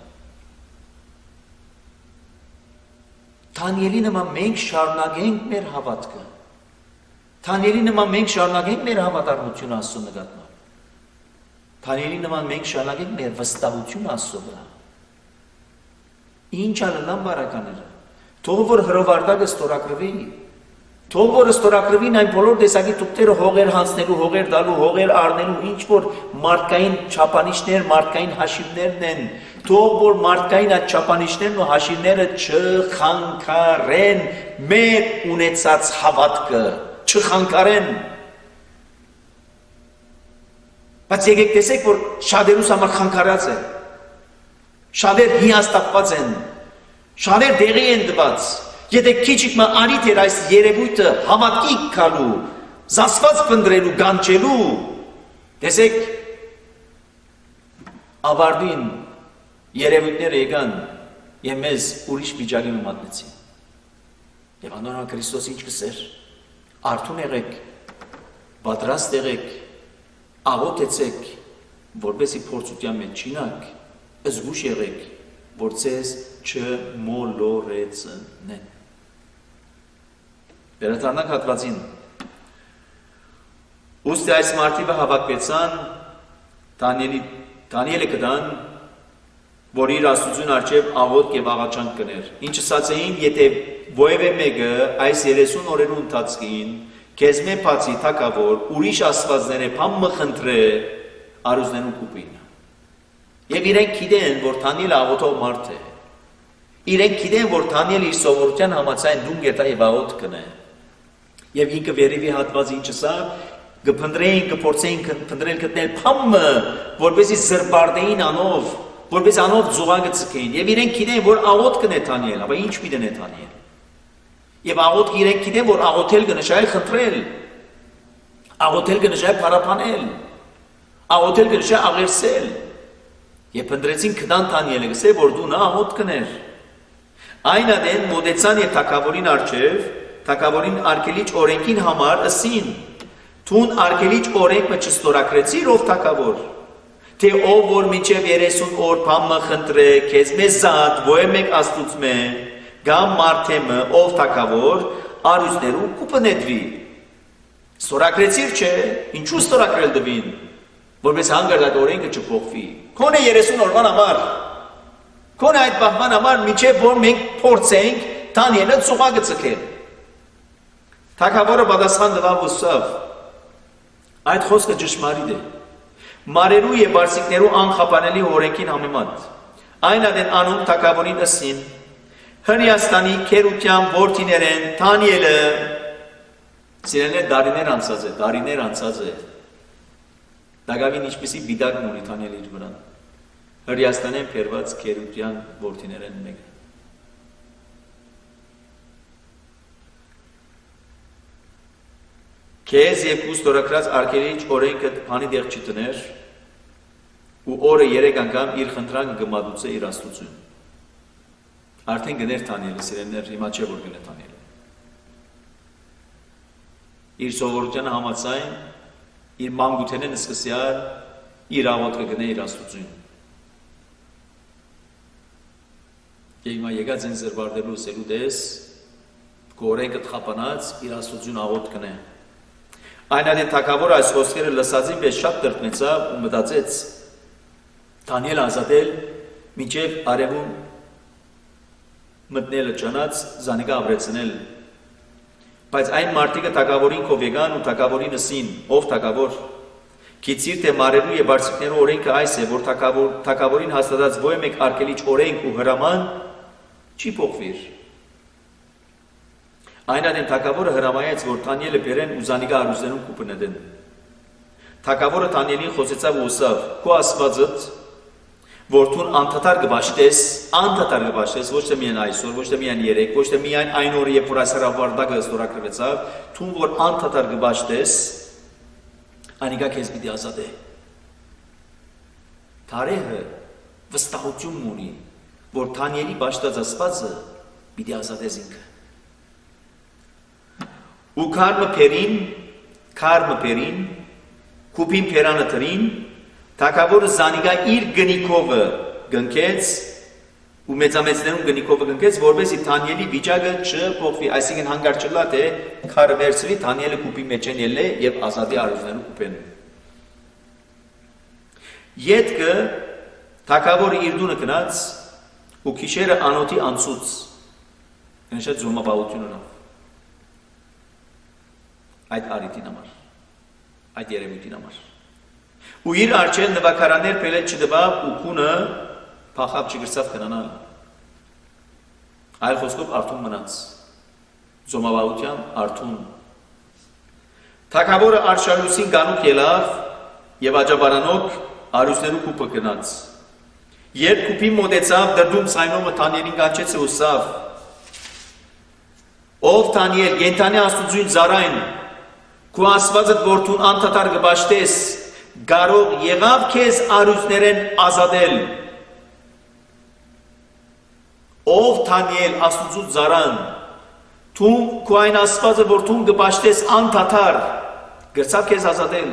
Դանիելի նման մենք շարունակենք մեր հավատքը։ Դանիելի նման մենք շարունակենք մեր հավատարմությունը Աստծո նկատմամբ։ Դանիելի նման մենք շարունակենք մեր վստահությունը Աստծո վրա։ Ինչ անելան բարակաները։ Թող որ հրովարտակը ստորագրվի։ Թող որ ստորագրվին այն բոլոր տեսակի թուղթերը հողեր հանձնելու, հողեր տալու, հողեր առնելու, ինչ որ մարդկային չափանիշներ, մարդկային հաշիվներն են։ Թող որ մարդկային այդ չափանիշներն ու հաշիվները չխանգարեն մեր ունեցած հավատքը, չխանգարեն։ Բայց եկեք տեսեք, որ շատերուս համար խանգարած է, շատեր հիասթափված են, շատեր դեղի են տված, եթե քիչիկ մը արիթ էր այս երևույթը հավատքի գալու, զասված փնտրելու, գանչելու, տեսեք, ավարտին երևույթները եկան եւ մեզ ուրիշ վիճակի մատնեցին։ Եվ անոնց Քրիստոս ինչ կսեր, արթուն եղեք, պատրաստ եղեք, աղոթեցեք, որպեսզի փորձության մեջ չինակ, զգուշ եղեք, որ ձեզ չմոլորեցնեն։ Վերադառնանք հատվածին։ Ուստի այս մարդիկը հավաքվեցան, Դանիելը կդան, որ իր Աստծուն առջև աղոթք եւ աղաչանք կներ։ Ինչ ասացին, եթե ովևէ մեկը այս 30 օրերու ընթացքին քեզ մե բացի թակավոր ուրիշ աստվածները փամը խնդրե արուզնելու կուպին։ Եվ իրենք գիտեն, որ Դանիելը աղոթող մարդ է։ Իրենք գիտեն, որ Դանիելը իր սովորության համաձայն դուն գետա եւ աղոթք կնե։ Եվ ինքը վերևի հատված ինչ ասա, կփնտրեին, կփորձեին փնտրել գտնել փամը, որպեսզի զրբարդեին անով, որպես անով զուգակը ցկեին։ Եվ իրենք գիտեն, որ աղոտ կնե Դանիել, ապա ինչ պիտի նե Դանիել։ Եվ աղոտ իրենք գիտեն, որ աղոթել կնշայ խնդրել, աղոթել կնշայ փարապանել, աղոթել կնշայ աղերսել։ Եվ փնտրեցին կդան Դանիելը, գսե որ դու նա աղոտ կներ։ Այն adեն մոդեցան եւ թակավորին արչեւ, թակավորին արկելիչ օրենքին համար ըսին, թուն արկելիչ օրենքը չստորակրեցիր ով թակավոր, թե ով որ միջև 30 օր փամը խնդրե, քեզ մեզատ, ոյ մեկ աստուծմե, գամ մարդեմը ով թակավոր, արույցներու կուպնեդվի։ Ստորակրեցիր չէ, ինչու ստորակրել դվին, որպես հանգարդակ օրենքը չփոխվի։ Քոնե 30 օրվան համար, քոնե այդ բախման համար միջև որ մենք փորձենք Դանիելը ծուղակը ցկել։ Թագավորը պատասխան տվավ ուսավ. այդ խոսքը ճշմարիտ է։ Մարերու եւ բարսիկներու անխափանելի օրենքին համեմատ։ Այն adեն անում թագավորին ըսին. Հրեաստանի քերության որդիներեն Դանիելը սիրելիներ դարիներ անցած է։ Դագավին ինչպիսի բիդակ ունի Դանիելը իր վրան։ Հրեաստանեն փերված քերության որդիներեն մեկը։ Քեզ եւ ուստորակրած արկելիչ օրենքը բանի դեղ չտներ ու օրը 3 անգամ իր խնդրանքը գմադուցե իր աստուծուն։ Արդեն գներ Դանիելը սիրելիներ, հիմա չէ որ գներ Դանիելը։ Իր սովորության համաձայն իր մանկութենեն սկսյալ իր աղոթքը գնե իր աստուծուն։ Եվ հիմա եկած են զրբարդելու սելու դես, կորենքը թխապանած իր աստուծուն աղոթ գնե։ Այն adեն թագավորը այս խոսքերը լսածին պես շատ տրտմեցավ ու մտածեց Դանիել ազատել մինչև արևում մտնելը ճանաց զանիկա ապրեցնել։ Բայց այն մարդիկը թագավորին քով եկան ու թագավորին ըսին. ով թագավոր, գիտիր թե մարերու եւ բարսիկներու օրենքը այս է, որ թագավորին հաստատած ոյ մեկ արկելիչ օրենք ու հրաման չի փոխվիր։ Այն adեն թագավորը հրամայեց, որ Դանիելը բերեն ու զանիկա արուզներուն կուպնեդեն։ Թագավորը Դանիելին խոսեցավ ու ուսավ. քո աստվածդ, որ դու անդադար կբաշխես, ոչ թե միայն այսօր, ոչ թե միայն երեք, ոչ թե միայն այն օրը, երբ որ այս հրավարտակը ստորագրվեցավ, դու որ անդադար կբաշխես, անիկա քեզ պիտի ազատե։ Թարեհը վստահություն ունի, որ Դանիելի բաշխած աստվածը պիտի ազատես ինքը։ Ու քարմը փերին, կուպին փերանը տրին, թագավորը զանիկա իր գնիկովը գնքեց ու մեծամեծներուն գնիկովը գնքեց, որպեսզի Դանիելի վիճակը չփոխվի, այսինքն հանգար չլա թե քարը վերցվի, Դանիելը կուպի մեջ են ելե եւ ազատի արուզներուն կուպեն։ Ետքը թագավորը իր դունը գնաց ու քիշերը անոթի անցուց, նշած զոմապահություն ունավ։ Այդ արիտին համար, այդ երևույթին համար։ Ու իր արջել նվակարաններ պելել չդվավ ու քունը փախավ չգրծավ կնանալ։ Այլ խոսքով արթուն մնաց, զոմավահության արթուն։ Թագավորը արշալուսին գանուկ ելավ և աջաբարանոք արուսներու կուպը գնաց։ Երբ կուպի մոտեցավ, դրդում սայնոմը Դանիելին կանչեց ու ուսավ. ով Դանիել, գենթանի աստուծույն զարայն, քու աստվածդ որ դու անդադար կբաշխես, կարող եղավ քեզ արուզներեն ազատել։ Ով Դանիել աստուծուց զարան, դու քու այն աստվածը որ դու կբաշխես անդադար, գրծավ քեզ ազատել։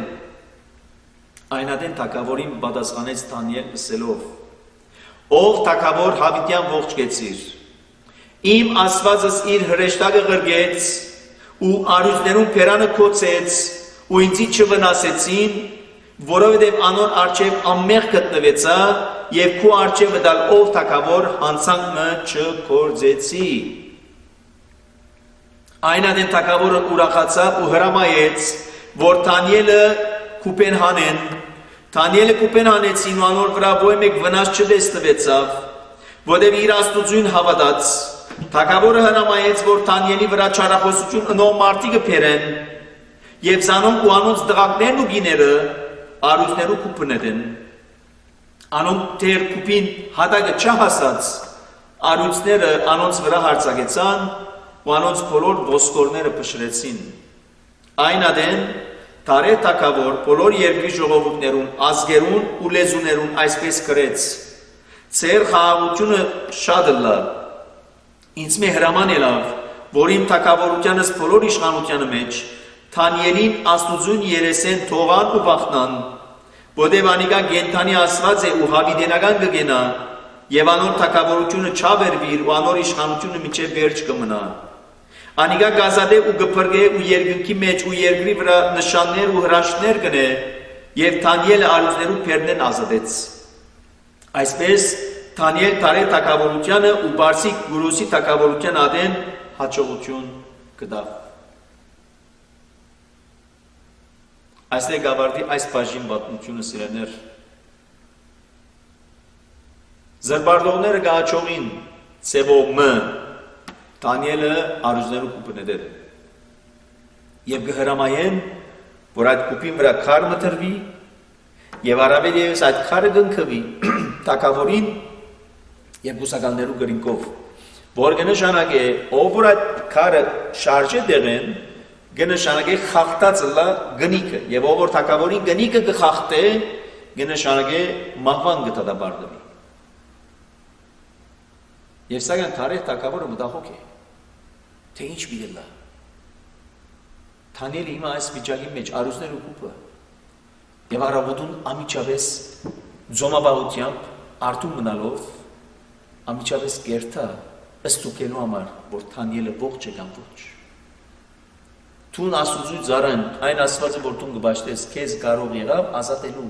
Այն adեն թագավորին պատասխանեց Դանիել ըսելով. ով թագավոր հավիտյան ողջ կեցիր, իմ աստվածս իր հրեշտակը ղրգեց ու արուզներուն փերանը կոծեց ու ինձի չվնասեցին, որովհետև անոր արջև ամեղ գտնվեցա և քու արջևը դալ ով թագավոր հանցանքը չգործեցի։ Այն adեն թագավորը ուրախացավ ու հրամայեց, որ Դանիելը կուպեն հանեն։ Դանիելը կուպեն հանեցին ու անոր վրա ոյ մեկ վնաս չտեսնվեցավ, որտև իր աստուծույն հավատաց։ Թագավորը հրամայեց, որ Դանիելի վրա չարախոսություն ընող մարդիկը փերեն Եվ զանոնք ու անոնց դղակներն ու գիները արույցներու կուպն edեն, անոնք թեր կուպին հատակը չհասած, արույցները անոնց վրա հարցակեցան ու անոնց բոլոր ոսկորները փշրեցին։ Այն ադեն Թարե թագավոր բոլոր երկրի ժողովուրդներուն, ազգերուն ու լեզուներուն այսպես գրեց. Ձեր խաղաղությունը շատ լա, ինձ մի հրաման ելավ, որ իմ թագավորությանս բոլոր իշխանությանը մեջ Թանիելին աստուծուն երեսեն թողան ու բախնան, որտև անիկա գենթանի ասված է ու հավիդենական կգենա, եւ անոր թագավորությունը չավերվիր ու անոր իշխանությունը միջև վերջ կմնա։ Անիկա գազադե ու գփրկե ու երկնքի մեջ ու երկրի վրա նշաններ ու հրաշքներ կնե, եւ Թանիելը արուծներու փերնեն ազատեց։ Այսպես Թանիել Թարե թագավորությանը ու Բարսիկ Գուրուսի թագավորության ադեն հաջողություն կդավ։ Այստեղ գավարդի այս բաժին պատմությունը սիրեներ։ Զրբարդողները գաչողին ծևով մը Դանիելը արուզներու կուպն edեր։ Եվ գհրամայեն, որ այդ կուպին վրա քար մտրվի եւ առավել ևս այդ քարը գնքվի թագավորին եւ գուսակալներու գրինկով, որ կնշանակե ով որ այդ քարը շարժե դեղեն կնշանակե խախտած լա գնիկը եւ ով որ թագավորին գնիկը կխախտե կնշանակե մահվան կդադարվի։ Եվ սակայն Թարե թագավորը մտահոգ է, թե ինչ բիդելա։ Թանիելը հիմա այս վիճակի մեջ արուզներու կուպը եւ առավոտուն ամիջավես ձոմաբաղությամբ արդուն մնալով ամիջավես կերտա ըստուկելու համար, որ Թանիելը ողջ է կամ ոչ։ Թուն աստուծույց զարան, այն աստվածը, որ տուն կբաշտես, քեզ կարող եղավ ազատելու։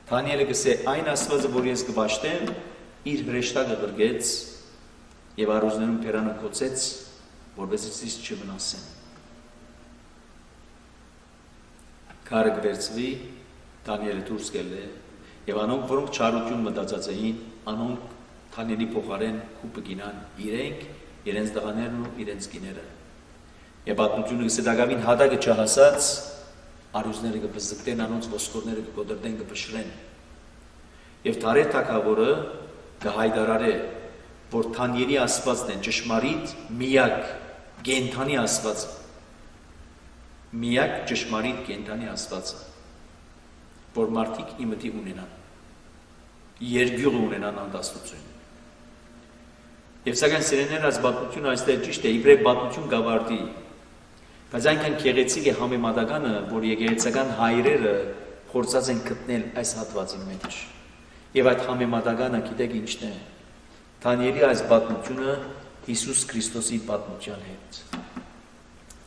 Թանիելը գսե այն աստվածը, որ ես կբաշտեմ, իր հրեշտակը գրգեց եւ արուզներուն փերանը կոծեց, որպեսզի չվնասեն։ Քարը գվերցվի, Դանիելը դուրս գելե եւ անոնք, որոնք չարություն մտածած էին, անոնք Թանիելի փոխարեն կուպը գինան իրենք, իրենց դղաներն ու իրենց գիները։ Եվ պատմությունը գսե դակավին հատակը չհասած, արուզները կբզկտեն, անոնց ոսկորները կկոտրտեն, կփշրեն։ Եվ Թարե թագավորը կհայտարարե, որ Թանիելի աստվածն է ճշմարիտ միակ գենթանի աստվածը, միակ ճշմարիտ գենթանի աստվածը, որ մարդիկ իմտի ունենան, երգյուղ ունենան անդաստություն։ Եվ սակայն սիրեներ այս պատմությունը այստեղ ճիշտ է, իբրև պատմություն գավարդի, բայց այնքան գեղեցիկ է համեմատականը, որ եկեղեցական հայրերը փորձած են գտնել այս հատվածի մեջ։ Եվ այդ համեմատականը գիտեք ինչն է։ Դանիելի այս պատմությունը Հիսուս Քրիստոսի պատմության հետ։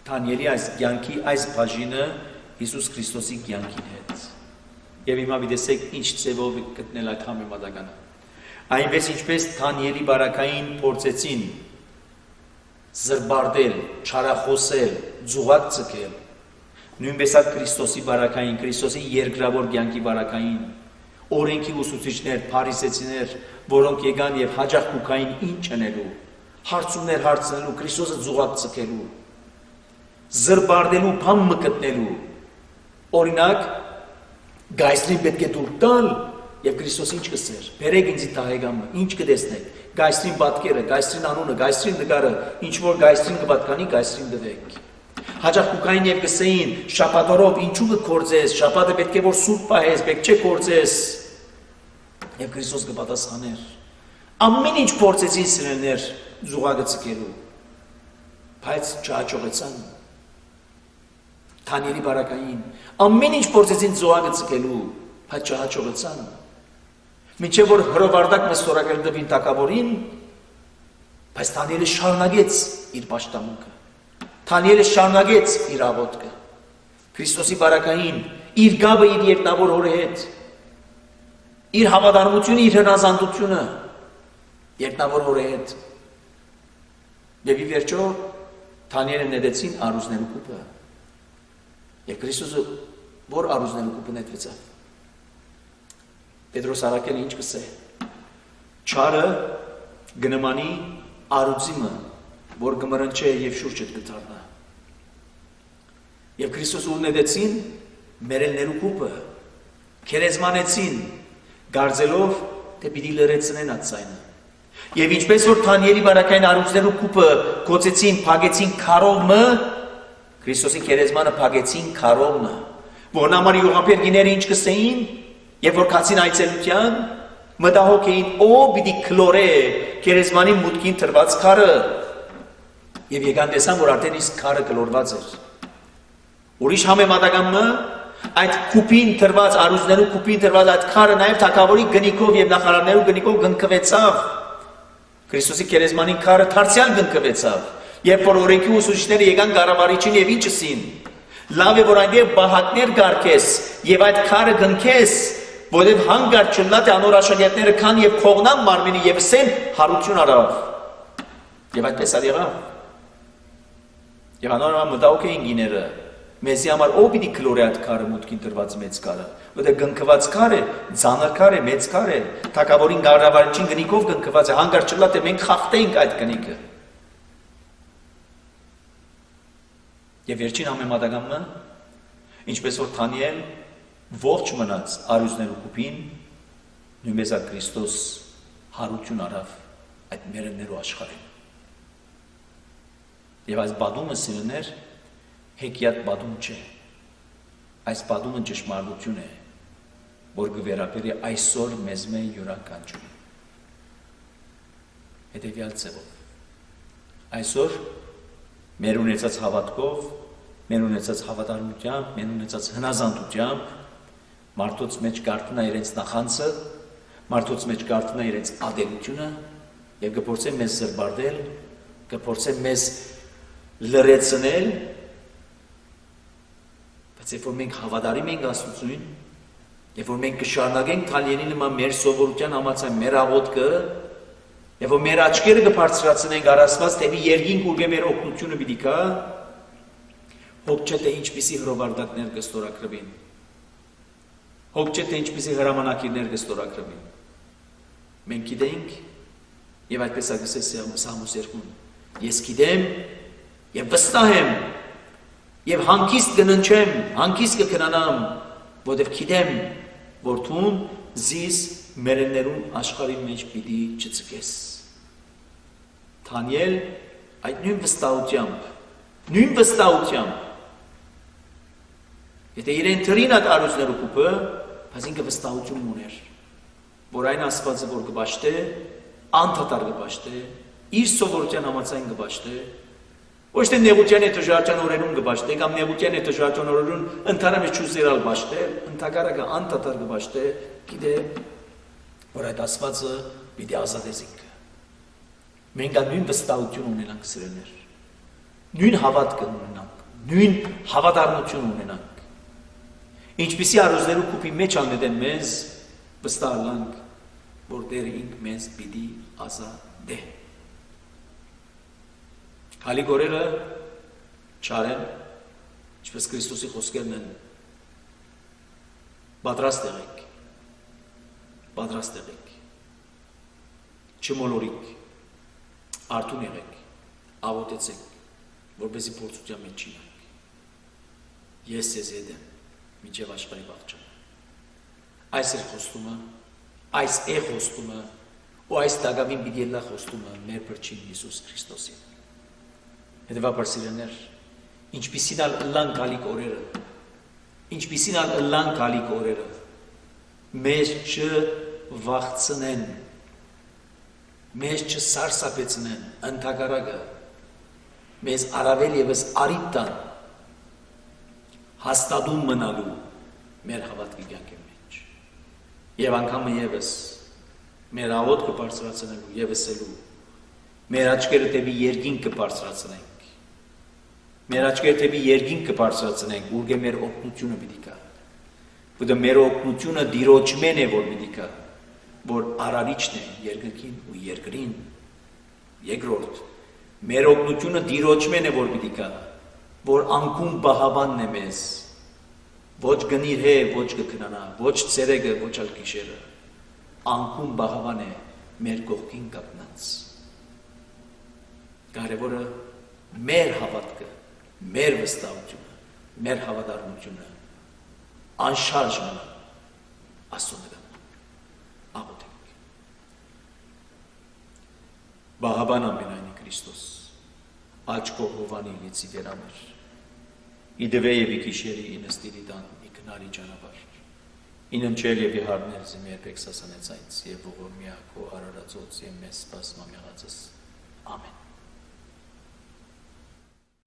Դանիելի այս կյանքի այս բաժինը Հիսուս Քրիստոսի կյանքի հետ։ Եվ հիմա դեսեք ինչ ծևով գտնել այդ համեմատականը։ Այնպես ինչպես Դանիելի բարակային փորձեցին զրբարդել, չարախոսել, ձուղակ ցկել, նույնպես այդ Քրիստոսի բարակային, Քրիստոսի երկրավոր կյանքի բարակային օրենքի ուսուցիչներ, փարիսեցիներ, որոնք եկան եւ հաջող կուքային ինչ անելու, հարցումներ հարցնելու, Քրիստոսը ձուղակ ցկելու, զրբարդելու, բան մկտնելու։ Օրինակ, գայսրին պետք է դուր տալ եւ Քրիստոս ինչ կսեր։ Բերեք ինձ տահեգամը, ինչ կտեսնեք։ Գայսրին պատկերը, գայսրին անունը, գայսրին նկարը, ինչ որ գայսրին կպատկանի, գայսրին դվեք։ Հաջող կուքային եւ կսեին, շաբաթօրով ինչու կգործես, շաբաթը պետք է որ սուրբ պահես, պետք չէ գործես։ Եվ Քրիստոս կպատասխաներ։ Ամեն ինչ փորձեցին սիրելներ զուգակը ցկելու, բայց չհաջողեցան։ Դանիելի բարակային ամեն ինչ փորձեցին զուգակը ցկելու, բայց չհաջողեցան։ Մինչև որ հրովարտակ մստորակել դվին թագավորին, բայց Դանիելը շարունակեց իր պաշտամունքը։ Դանիելը շարունակեց իր աղոթքը։ Քրիստոսի բարակային իր գաբը իր երկնավոր հորի հետ, իր հավատարմությունը, իր հնազանդությունը երկնավոր հորի հետ։ Եվ ի վերջո Դանիելը նետեցին արուզներու կուպը։ Եվ Քրիստոսը որ արուզներու կուպը նետվեցավ։ Պետրոս Արաքելը ինչ կսե։ Չարը գնմանի արուծիմը, որ կմրնչե եւ շուրջդ կդառնա։ Եվ Քրիստոս ունեցին մերելներու կուպը, քերեզմանեցին, գարձելով, թե պիտի լրացնեն այդ ձայնը։ Եվ ինչպես որ Դանիելի բարակային առույցներու կուպը գոցեցին, փագեցին քարոմը, Քրիստոսի քերեզմանը փագեցին քարոմը, որն համար յուղապերգիները ինչ կսեին, եւ որ կացին այցելության, մտահոգ էին, ո պիտի քլորե քերեզմանի մուտքին տրված քարը, եւ եկան տեսան, որ արդեն իսկ քարը կլորված էր։ Ուրիշ համեմատականը այդ կուպին տրված առույցներու կուպին տրված այդ քարը նաեւ թագավորի գնիկով եւ նախարարներու գնիկով գնկվեցավ։ Քրիստոսի քերեզմանին քարը դարձյալ գնկվեցավ։ Երբ որ օրենքի ուսուցիչները եկան Գարավարիչին եւ ինչսին, լավ է որ այնտեղ բահակներ գարկես եւ այդ քարը գնքես, որովհետեւ հանգարտ չլա թե անոր աշակերտները քան եւ քողնան մարմինի եւ սեն հարություն արավ։ Եվ այդպես եղավ։ Եվ անոր մտահոգ էին գիները, մեզի համար ով պիտի քլորե այդ քարը մուտքին տրված մեծ քարը, որովհետեւ գնքված քար է, ծանր քար է, մեծ քար է, թագավորին Գարավարիչին գնիկով գնքված է, հանգարտ չլա թե մենք խախտենք այդ գնիկը։ Եվ վերջին համեմատականը, ինչպես որ Դանիել ողջ մնաց առույցներու կուպին, նույնպես այդ Քրիստոս հարություն արավ այդ մերեններու աշխարհին։ Եվ այս բադումը սիրներ հեքիաթ բադում չէ։ Այս բադումը ճշմարտություն է, որ կվերապերի այսօր մեզ մե յուրաքանչյուրին։ Հետևյալ ձևով։ Այսօր մեր ունեցած հավատքով, մեր ունեցած հավատարմությամբ, մեր ունեցած հնազանդությամբ մարդոց մեջ կարդնա իրենց նախանցը, մարդոց մեջ կարդնա իրենց ադելությունը եւ կփորձեն մեզ զրբարդել, կփորձեն մեզ լրացնել, բայց երբ որ մենք հավատարիմ ենք Աստծուն, երբ որ մենք կշարունակենք Դանիելի նման մեր սովորության համաձայն մեր աղոթքը, եւ որ մեր աչքերը կբարձրացնենք առասված դեպի երկինք ուր մեր օգնությունը պիտի գա, հոգ չէ թե ինչպիսի հրովարտակներ կստորագրվին, հոգ չէ թե ինչպիսի հրամանակիրներ կստորագրվին։ Մենք գիտենք եւ այդպես ագսես Սամուս 2-ն, ես գիտեմ եւ վստահ եմ եւ հանգիստ կննչեմ, հանգիստ կքնանամ, որովհետեւ գիտեմ, որ դու զիս մերեններուն աշխարհի մեջ պիտի չծկես։ Դանիել այդ նույն վստահությամբ, եթե իրեն թրին այդ առույցներու կուպը, բայց ինքը վստահություն ուներ, որ այն Աստվածը, որ կպաշտե, անդադար կպաշտե, իր սովորության համաձայն կպաշտե, ոչ թե նեղության է դժվարության օրերուն կպաշտե, կամ նեղության է դժվարության օրերուն ընդհանրապես չուզերալ պաշտել, ընդհակառակը անդադար կպաշտե, գիտե որ այդ Աստվածը պիտի ազատես ինքը։ Մենք նույն վստահություն ունենանք սիրելիներ, նույն հավատք ունենանք, նույն հավատարմություն ունենանք։ Ինչպիսի առույցներու կուպի մեջ աննետեն մեզ, վստահ լանք, որ Տերը ինք մեզ պիտի ազատե։ Հալիկ օրերը չարեն, ինչպես Քրիստոսի խոսքերն են, պատրաստ եղեք, չմոլորիկ, արթուն եղեք, աղոթեցեք, որպեսզի փորձության մեջ չինանք։ Ես ձեզ հետ եմ, մինչև աշխարհի վախճանը։ Այս է խոստումը, այս է խոստումը, ու այս դակավին պիտի ելնա խոստումը մեր Փրկին Հիսուս Քրիստոսին։ Հետևաբար սիրելիներ, ինչպիսին ըլլան գալիք օրերը, մեզ չվախցնեն, մեզ չսարսափեցնեն, ընդհակառակը մեզ առավել եւս արիտ տան հաստատում մնալու մեր հավատքի կյանքի մեջ։ Եվ անգամ եւս մեր աղոթքը բարձրացնելու եւս ելու մեր աչքերը դեպի երկինք կբարձրացնենք։ Մեր աչքերը դեպի երկինք կբարձրացնենք, ուր մեր օգնությունը պիտի գա։ Որտեղ մեր օգնությունը Տիրոջմեն է, որ պիտի գա, որ արարիչն է երկնքին ու երկրին։ Երկրորդ, մեր օգնությունը Տիրոջմեն է, որ պիտի գա, որ անկում բահավանն է մեզ, ոչ գնիր է, ոչ կքնանա, ոչ ցերեկը, ոչ ալ գիշերը, անկում բահավան է մեր կողքին կապնած։ Կարևորը մեր հավատքը, մեր վստահությունը, մեր հավատարմությունը անշարժ մնա Աստծո նկատմամբ աղոթենք։ Բահաբան ամենայնի Քրիստոս աչքով հովանի լիցի դերաներ իդվե եւ իքիշերի ինստիրի տան իքնալի ճանապարհ իննչել եւ իհարներ զմեր բեքսասանեցայց եւ ողորմիա քո արարածոց եւ մեզ սպասմամեղածս ամեն